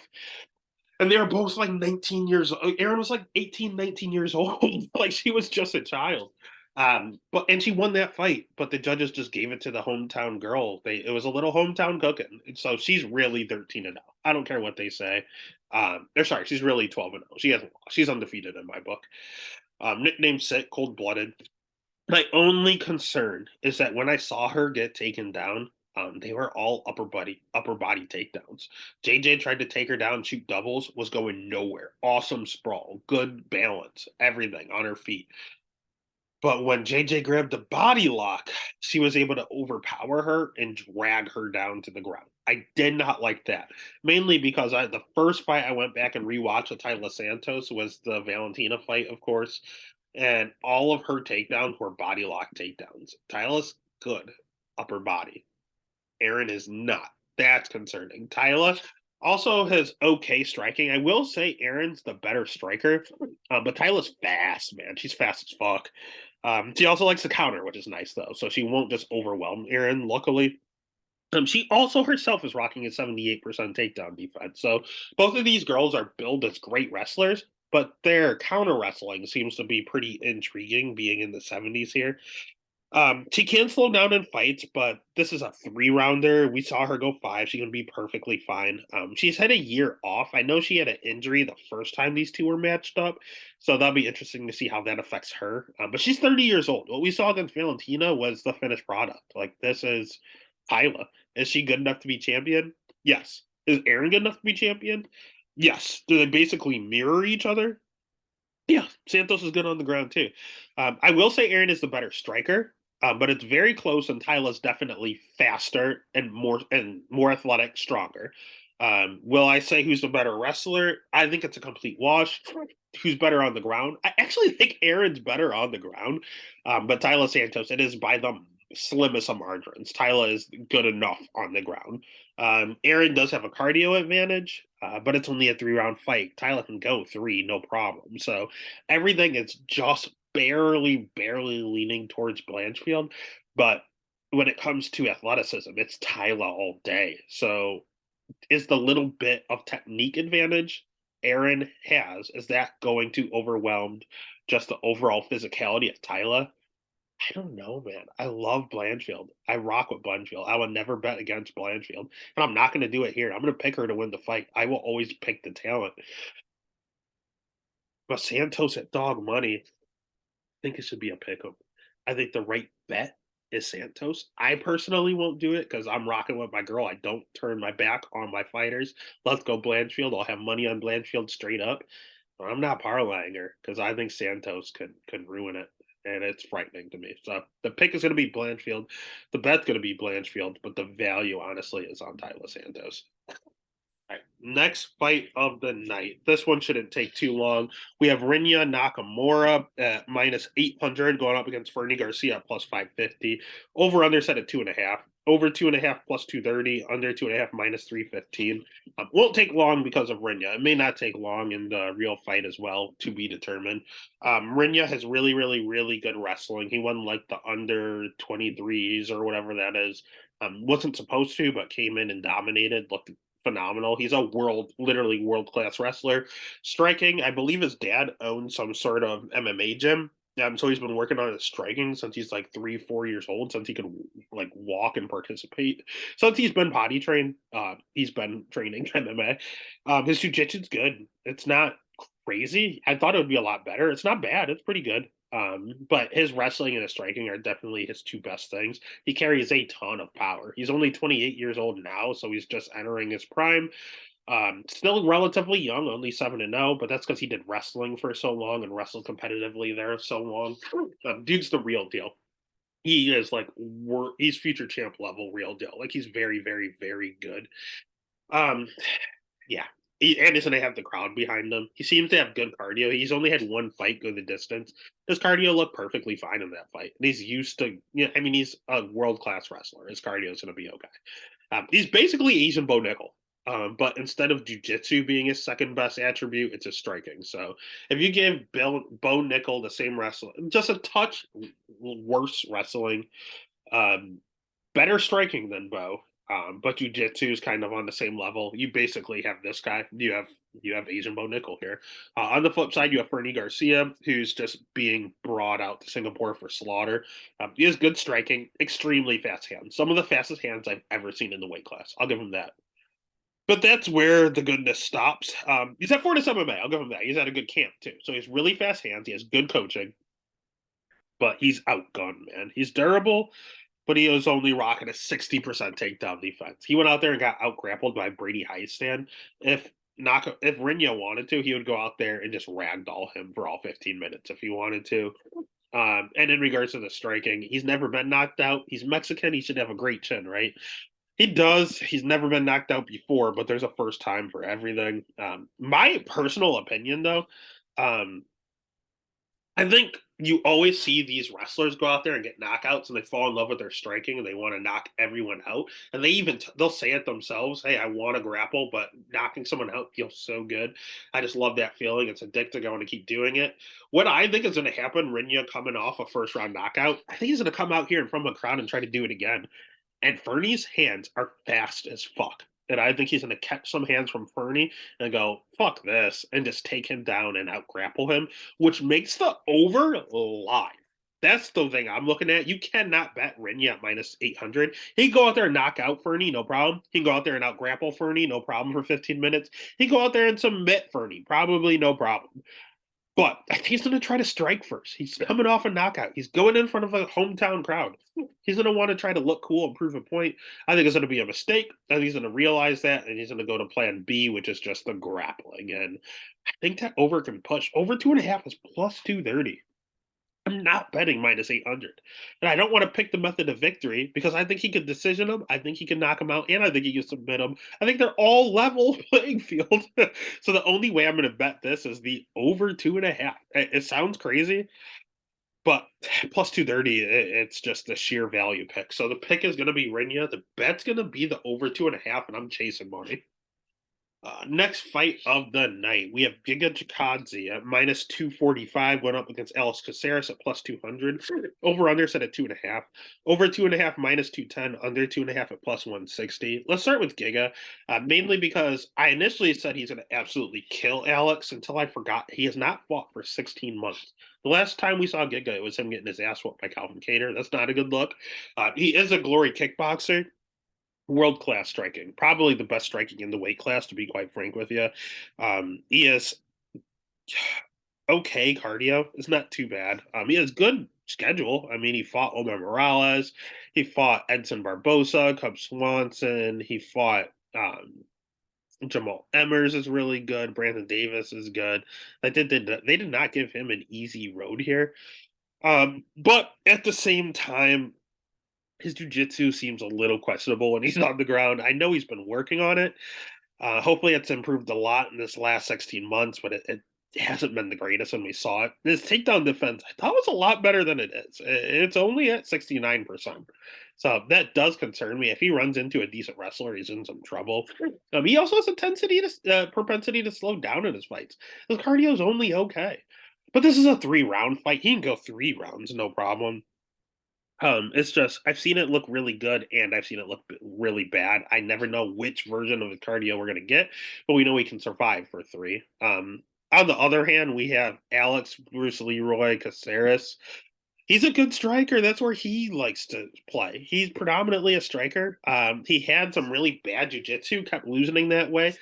and they were both like 19 years old. Aaron was like 18, 19 years old. Like, she was just a child. But she won that fight, but the judges just gave it to the hometown girl. It was a little hometown cooking. So she's really 13-0. I don't care what they say. Or sorry, she's really 12-0. She hasn't lost. She's undefeated in my book. Nicknamed Sick, cold blooded. My only concern is that when I saw her get taken down, they were all upper body takedowns. JJ tried to take her down, shoot doubles, was going nowhere. Awesome sprawl, good balance, everything on her feet. But when JJ grabbed the body lock, she was able to overpower her and drag her down to the ground. I did not like that, mainly because the first fight I went back and rewatched with Tyla Santos was the Valentina fight, of course, and all of her takedowns were body lock takedowns. Tyla's good upper body. Aaron is not. That's concerning. Tyla also has okay striking. I will say Aaron's the better striker, but Tyla's fast, man. She's fast as fuck. She also likes to counter, which is nice though. So she won't just overwhelm Aaron. Luckily, she also herself is rocking a 78% takedown defense. So both of these girls are billed as great wrestlers, but their counter wrestling seems to be pretty intriguing, being in the 70s here. She can slow down in fights, but this is a 3 rounder. We saw her go 5. She can be perfectly fine. She's had a year off. I know she had an injury the first time these two were matched up, so that'll be interesting to see how that affects her. But she's 30 years old. What we saw against Valentina was the finished product. Like, this is Tyla. Is she good enough to be champion? Yes. Is Aaron good enough to be champion? Yes. Do they basically mirror each other? Yeah, Santos is good on the ground too. I will say Aaron is the better striker, but it's very close, and Tyla's definitely faster and more athletic, stronger. Will I say who's the better wrestler? I think it's a complete wash. Who's better on the ground? I actually think Aaron's better on the ground, but Tyla Santos, it is by the slimmest of margins. Tyla is good enough on the ground. Aaron does have a cardio advantage, but it's only a 3 round fight. Tyler can go 3, no problem. So everything is just barely leaning towards Blanchfield. But when it comes to athleticism, it's Tyler all day. So is the little bit of technique advantage Aaron has, is that going to overwhelm just the overall physicality of Tyler? I don't know, man. I love Blanchfield. I rock with Blanchfield. I would never bet against Blanchfield, and I'm not going to do it here. I'm going to pick her to win the fight. I will always pick the talent. But Santos at dog money, I think it should be a pick 'em. I think the right bet is Santos. I personally won't do it because I'm rocking with my girl. I don't turn my back on my fighters. Let's go Blanchfield. I'll have money on Blanchfield straight up. But I'm not parlaying her because I think Santos could ruin it, and it's frightening to me. So the pick is going to be Blanchfield. The bet's going to be Blanchfield, but the value honestly is on Tyler Santos. All right, next fight of the night. This one shouldn't take too long. We have Rinya Nakamura at minus 800 going up against Fernie Garcia at plus 550. Over under set at 2.5. Over 2.5 plus 230. Under 2.5 minus 315. Won't take long because of Rinya. It may not take long in the real fight as well, to be determined. Rinya has really good wrestling. He won like the under 23s or whatever that is. Wasn't supposed to, but came in and dominated. Looked phenomenal. He's a literally world class wrestler. Striking, I believe his dad owns some sort of MMA gym. So he's been working on his striking since he's like 3, 4 years old, since he could like walk and participate. Since he's been potty trained, he's been training MMA. His jujitsu's good. It's not crazy. I thought it would be a lot better. It's not bad. It's pretty good. But his wrestling and his striking are definitely his two best things. He carries a ton of power. He's only 28 years old now, so he's just entering his prime. Still relatively young, only 7-0, but that's because he did wrestling for so long and wrestled competitively there so long. Dude's the real deal. He is like he's future champ level real deal. Like he's very good. Um, yeah. And he's going to have the crowd behind him. He seems to have good cardio. He's only had one fight go the distance. His cardio looked perfectly fine in that fight. And he's used to, I mean, he's a world class wrestler. His cardio is going to be okay. He's basically Asian Bo Nickel. But instead of jujitsu being his second best attribute, it's his striking. So if you give Bo Nickel the same wrestling, just a touch worse wrestling, better striking than Bo, But jujitsu is kind of on the same level. You basically have this guy. You have Asian Bo Nickel here. On the flip side, you have Fernie Garcia, who's just being brought out to Singapore for slaughter. He has good striking, extremely fast hands. Some of the fastest hands I've ever seen in the weight class. I'll give him that. But that's where the goodness stops. He's at Fortis MMA. I'll give him that. He's at a good camp too. So he's really fast hands. He has good coaching, but he's outgunned, man. He's durable, but he was only rocking a 60% takedown defense. He went out there and got out grappled by Brady Heistan. If Rinya wanted to, he would go out there and just ragdoll him for all 15 minutes if he wanted to. And in regards to the striking, he's never been knocked out. He's Mexican. He should have a great chin, right? He does. He's never been knocked out before, but there's a first time for everything. My personal opinion, though, um, I think you always see these wrestlers go out there and get knockouts, and they fall in love with their striking, and they want to knock everyone out. And they'll say it themselves, "Hey, I want to grapple, but knocking someone out feels so good. I just love that feeling. It's addictive. I want to keep doing it." What I think is going to happen, Rinya coming off a first round knockout, I think he's going to come out here in front of a crowd and try to do it again. And Fernie's hands are fast as fuck. And I think he's going to catch some hands from Fernie and go, fuck this, and just take him down and out grapple him, which makes the over live. That's the thing I'm looking at. You cannot bet Rinya at minus 800. He can go out there and knock out Fernie, no problem. He can go out there and out grapple Fernie, no problem for 15 minutes. He can go out there and submit Fernie, probably no problem. But I think he's going to try to strike first. He's coming off a knockout. He's going in front of a hometown crowd. He's going to want to try to look cool and prove a point. I think it's going to be a mistake. I think he's going to realize that, and he's going to go to plan B, which is just the grappling. And I think that over can push. Over 2.5 is plus 230. I'm not betting minus 800. And I don't want to pick the method of victory because I think he could decision him. I think he can knock him out. And I think he can submit him. I think they're all level playing field. So the only way I'm going to bet this is the over 2.5. It sounds crazy, but plus 230, it's just a sheer value pick. So the pick is going to be Rinya. The bet's going to be the over 2.5, and I'm chasing money. Next fight of the night, we have Giga Chikadze at minus 245, went up against Alex Caceres at plus 200. Over under set at 2.5. Over 2.5 minus 210, under 2.5 at plus 160. Let's start with Giga, mainly because I initially said he's going to absolutely kill Alex until I forgot he has not fought for 16 months. The last time we saw Giga, it was him getting his ass whooped by Calvin Kattar. That's not a good look. He is a glory kickboxer. World class striking, probably the best striking in the weight class, to be quite frank with you. He is okay cardio. It's not too bad. He has good schedule. I mean, he fought Omar Morales, he fought Edson Barbosa, Cub Swanson, he fought Jamal Emmers is really good. Brandon Davis is good. Like they did not give him an easy road here. But at the same time, his jujitsu seems a little questionable when he's on the ground. I know he's been working on it. Hopefully, it's improved a lot in this last 16 months, but it hasn't been the greatest when we saw it. His takedown defense, I thought was a lot better than it is. It's only at 69%. So that does concern me. If he runs into a decent wrestler, he's in some trouble. He also has a propensity to slow down in his fights. His cardio is only okay. But this is a 3-round fight. He can go 3 rounds, no problem. It's just I've seen it look really good and I've seen it look really bad. I never know which version of the cardio we're gonna get, but we know we can survive for 3. On the other hand, we have Alex Bruce Leroy Caceres. He's a good striker. That's where he likes to play. He's predominantly a striker. He had some really bad jujitsu, kept losing that way,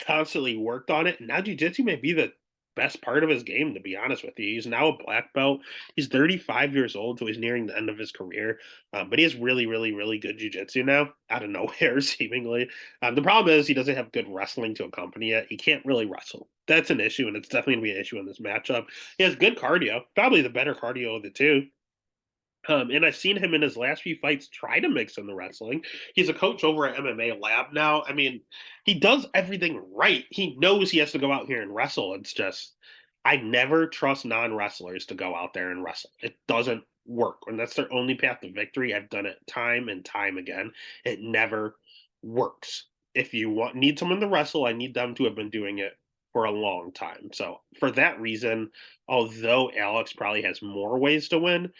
constantly worked on it. And now jujitsu may be the best part of his game, to be honest with you. He's now a black belt. He's 35 years old, so he's nearing the end of his career. But he has really, really, really good jujitsu now, out of nowhere, seemingly. The problem is he doesn't have good wrestling to accompany it. He can't really wrestle. That's an issue, and it's definitely going to be an issue in this matchup. He has good cardio, probably the better cardio of the two. And I've seen him in his last few fights try to mix in the wrestling. He's a coach over at MMA Lab now. I mean, he does everything right. He knows he has to go out here and wrestle. It's just, I never trust non wrestlers to go out there and wrestle. It doesn't work. And that's their only path to victory. I've done it time and time again. It never works. If you need someone to wrestle, I need them to have been doing it for a long time. So for that reason, although Alex probably has more ways to win,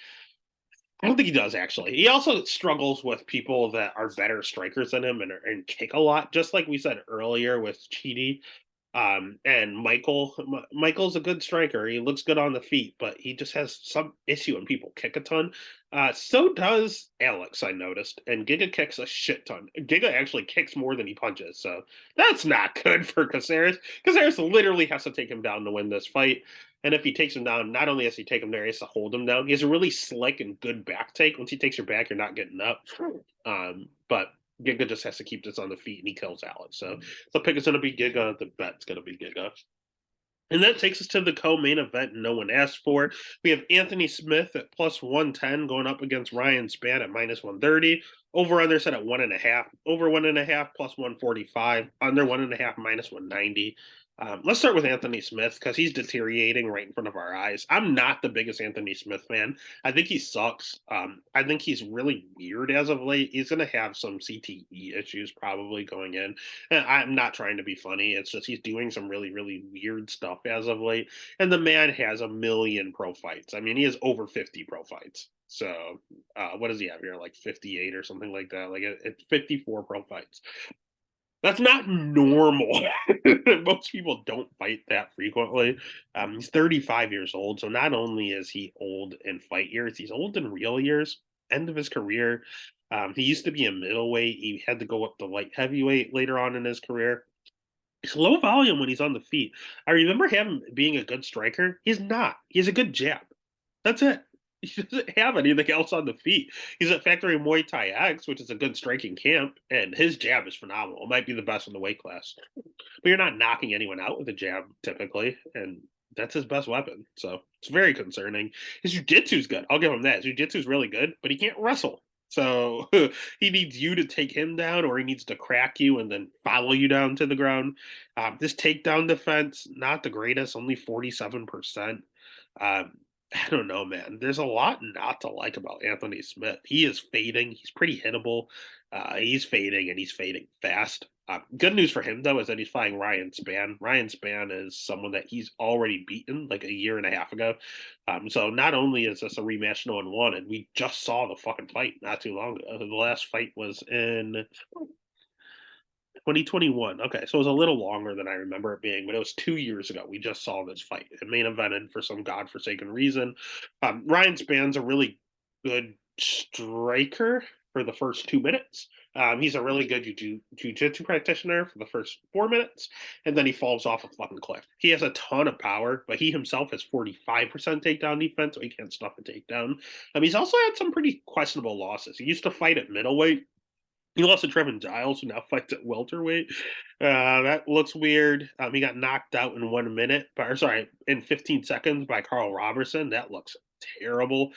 I don't think he does actually. He also struggles with people that are better strikers than him and kick a lot, just like we said earlier with Chidi. And Michael's a good striker. He looks good on the feet, but he just has some issue when people kick a ton. So does Alex, I noticed. And Giga kicks a shit ton. Giga actually kicks more than he punches, so that's not good for Caceres. Caceres literally has to take him down to win this fight. And if he takes him down, not only has he take him there, he has to hold him down. He has a really slick and good back take. Once he takes your back, you're not getting up. But Giga just has to keep this on the feet, and he kills Alex. So the pick is going to be Giga. The bet's going to be Giga. And that takes us to the co-main event no one asked for. We have Anthony Smith at plus 110 going up against Ryan Spann at minus 130. Over under set at 1.5. Over 1.5 plus 145. Under 1.5 minus 190. Let's start with Anthony Smith because he's deteriorating right in front of our eyes. I'm not the biggest Anthony Smith fan. I think he sucks. I think he's really weird as of late. He's going to have some CTE issues probably going in. And I'm not trying to be funny. It's just he's doing some really, really weird stuff as of late. And the man has a million pro fights. I mean, he has over 50 pro fights. So what does he have here? Like 58 or something like that. Like it's 54 pro fights. That's not normal. Most people don't fight that frequently. He's 35 years old, so not only is he old in fight years, he's old in real years. End of his career. He used to be a middleweight. He had to go up to light heavyweight later on in his career. He's low volume when he's on the feet. I remember him being a good striker. He's not. He has a good jab. That's it. He doesn't have anything else on the feet. He's at Factory Muay Thai X, which is a good striking camp, and his jab is phenomenal. It might be the best in the weight class. But you're not knocking anyone out with a jab typically, and that's his best weapon. So it's very concerning. His jiu-jitsu's good. I'll give him that. His jiu-jitsu's really good, but he can't wrestle. So he needs you to take him down, or he needs to crack you and then follow you down to the ground. This takedown defense, not the greatest, only 47%. Um, I don't know, man. There's a lot not to like about Anthony Smith. He is fading. He's pretty hittable. He's fading, and he's fading fast. Good news for him, though, is that he's fighting Ryan Spann. Ryan Spann is someone that he's already beaten like a year and a half ago. So not only is this a rematch no one wanted, we just saw the fucking fight not too long ago. The last fight was in 2021. Okay, so it was a little longer than I remember it being, but it was 2 years ago. We just saw this fight. It main evented for some godforsaken reason. Ryan Spann's a really good striker for the first 2 minutes. He's a really good jiu-jitsu practitioner for the first 4 minutes, and then he falls off a fucking cliff. He has a ton of power, but he himself has 45% takedown defense, so he can't stuff a takedown. He's also had some pretty questionable losses. He used to fight at middleweight. He lost to Trevin Giles, who now fights at welterweight. That looks weird. He got knocked out in 1 minute, in 15 seconds by Carl Robertson. That looks terrible.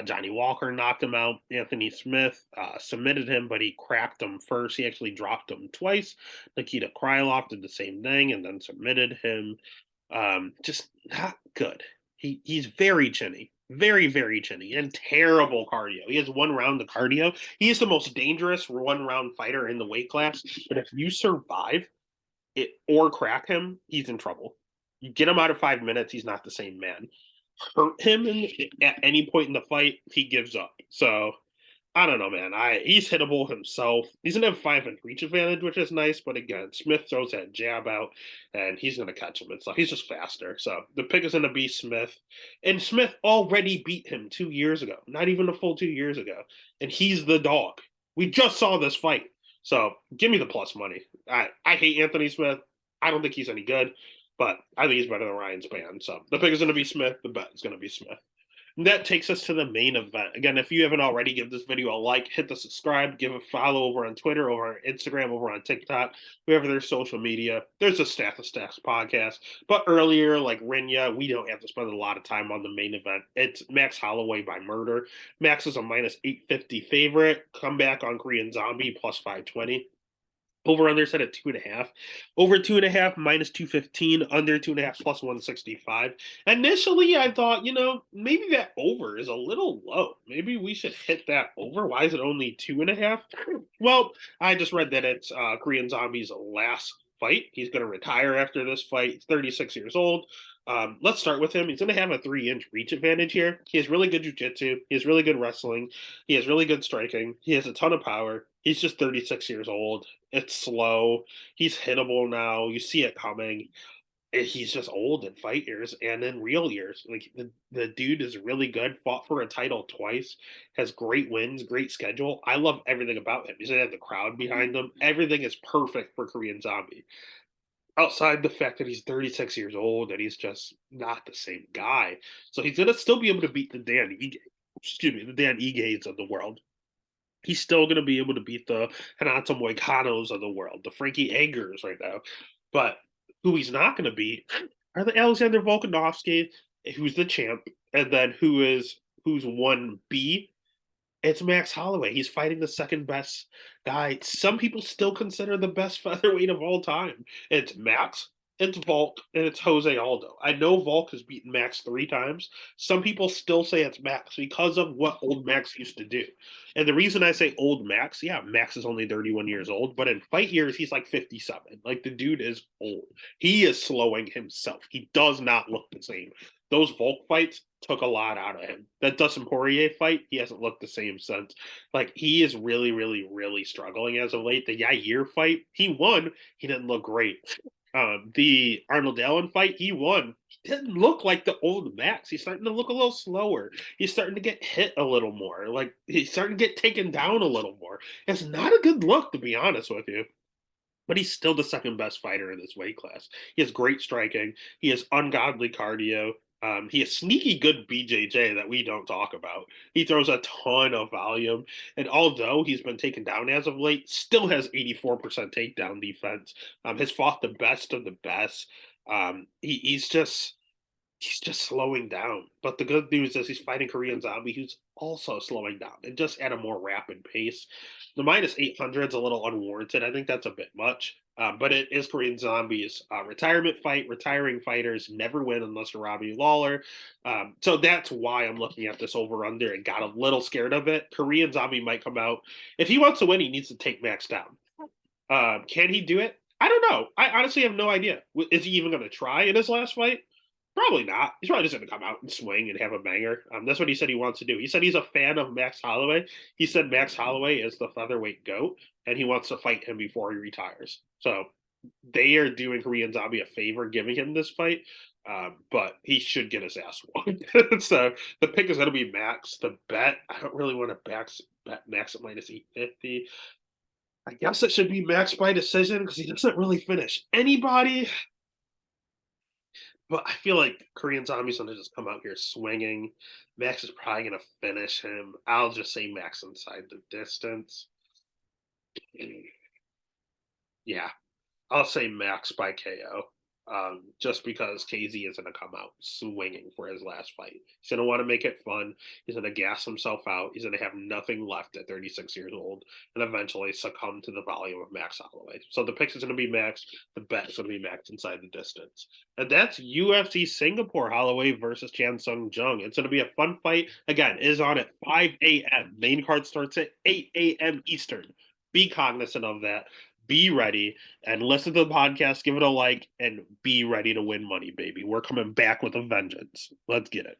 Johnny Walker knocked him out. Anthony Smith submitted him, but he cracked him first. He actually dropped him twice. Nikita Krylov did the same thing and then submitted him. Just not good. He's very chinny. Very, very chinny and terrible cardio. He has 1 round of cardio. He is the most dangerous 1 round fighter in the weight class. But if you survive it or crack him, he's in trouble. You get him out of 5 minutes, he's not the same man. Hurt him at any point in the fight, he gives up. So I don't know, man. He's hittable himself. He's gonna have 5 and reach advantage, which is nice. But again, Smith throws that jab out, and he's gonna catch him and stuff. He's just faster. So the pick is gonna be Smith, and Smith already beat him 2 years ago. Not even a full 2 years ago, and he's the dog. We just saw this fight. So give me the plus money. I hate Anthony Smith. I don't think he's any good, but I think he's better than Ryan Spann. So the pick is gonna be Smith. The bet is gonna be Smith. And that takes us to the main event. Again, if you haven't already, give this video a like, hit the subscribe, give a follow over on Twitter, over on Instagram, over on TikTok, wherever there's social media. There's a Stack of Stacks podcast. But earlier, like Rinya, we don't have to spend a lot of time on the main event. It's Max Holloway by murder. Max is a minus 850 favorite. Comeback on Korean Zombie plus 520. Over under set at 2.5. Over 2.5 minus 215. Under 2.5 plus 165. Initially, I thought, maybe that over is a little low. Maybe we should hit that over. Why is it only 2.5? Well, I just read that it's Korean Zombie's last fight. He's going to retire after this fight. He's 36 years old. Let's start with him. He's going to have a 3-inch reach advantage here. He has really good jiu-jitsu. He has really good wrestling. He has really good striking. He has a ton of power. He's just 36 years old. It's slow. He's hittable now. You see it coming. He's just old in fight years and in real years. Like the dude is really good. Fought for a title twice. Has great wins. Great schedule. I love everything about him. He's gonna have the crowd behind him. Everything is perfect for Korean Zombie. Outside the fact that he's 36 years old and he's just not the same guy. So he's gonna still be able to beat the the Dan Iges of the world. He's still gonna be able to beat the Renato Moicanos of the world, the Frankie Angers right now. But who he's not gonna beat are the Alexander Volkanovski, who's the champ, and then who's 1B. It's Max Holloway. He's fighting the second best guy. Some people still consider the best featherweight of all time. It's Max, it's Volk, and it's Jose Aldo. I know Volk has beaten Max 3 times. Some people still say it's Max because of what old Max used to do. And the reason I say old Max, yeah, Max is only 31 years old, but in fight years, he's like 57. Like the dude is old. He is slowing himself. He does not look the same. Those Volk fights took a lot out of him. That Dustin Poirier fight, he hasn't looked the same since. Like he is really, really, really struggling as of late. The Yair fight, he won. He didn't look great. The Arnold Allen fight, he won. He didn't look like the old Max. He's starting to look a little slower. He's starting to get hit a little more. Like he's starting to get taken down a little more. It's not a good look, to be honest with you. But he's still the second best fighter in this weight class. He has great striking. He has ungodly cardio. He has sneaky good BJJ that we don't talk about. He throws a ton of volume, and although he's been taken down as of late, still has 84% takedown defense. Has fought the best of the best. He's just slowing down. But the good news is he's fighting Korean Zombie, who's also slowing down and just at a more rapid pace. The minus 800 is a little unwarranted. I think that's a bit much. But it is Korean Zombie's retirement fight. Retiring fighters never win unless they're Robbie Lawler. So that's why I'm looking at this over under and got a little scared of it. Korean Zombie might come out. If he wants to win, he needs to take Max down. Can he do it? I don't know. I honestly have no idea. Is he even going to try in his last fight? Probably not. He's probably just going to come out and swing and have a banger. That's what he said he wants to do. He said he's a fan of Max Holloway. He said Max Holloway is the featherweight GOAT, and he wants to fight him before he retires. So they are doing Korean Zombie a favor giving him this fight, but he should get his ass whooped. So the pick is going to be Max. The bet, I don't really want to bet Max at minus 850. I guess it should be Max by decision because he doesn't really finish anybody. But I feel like Korean Zombie's gonna just come out here swinging. Max is probably gonna finish him. I'll just say Max inside the distance. Yeah, I'll say Max by KO. Just because KZ is going to come out swinging for his last fight. He's going to want to make it fun. He's going to gas himself out. He's going to have nothing left at 36 years old and eventually succumb to the volume of Max Holloway. So the pick is going to be Max. The bet is going to be Max inside the distance. And that's UFC Singapore Holloway versus Chan Sung Jung. It's going to be a fun fight. Again, it is on at 5 a.m. Main card starts at 8 a.m. Eastern. Be cognizant of that. Be ready and listen to the podcast, give it a like, and be ready to win money, baby. We're coming back with a vengeance. Let's get it.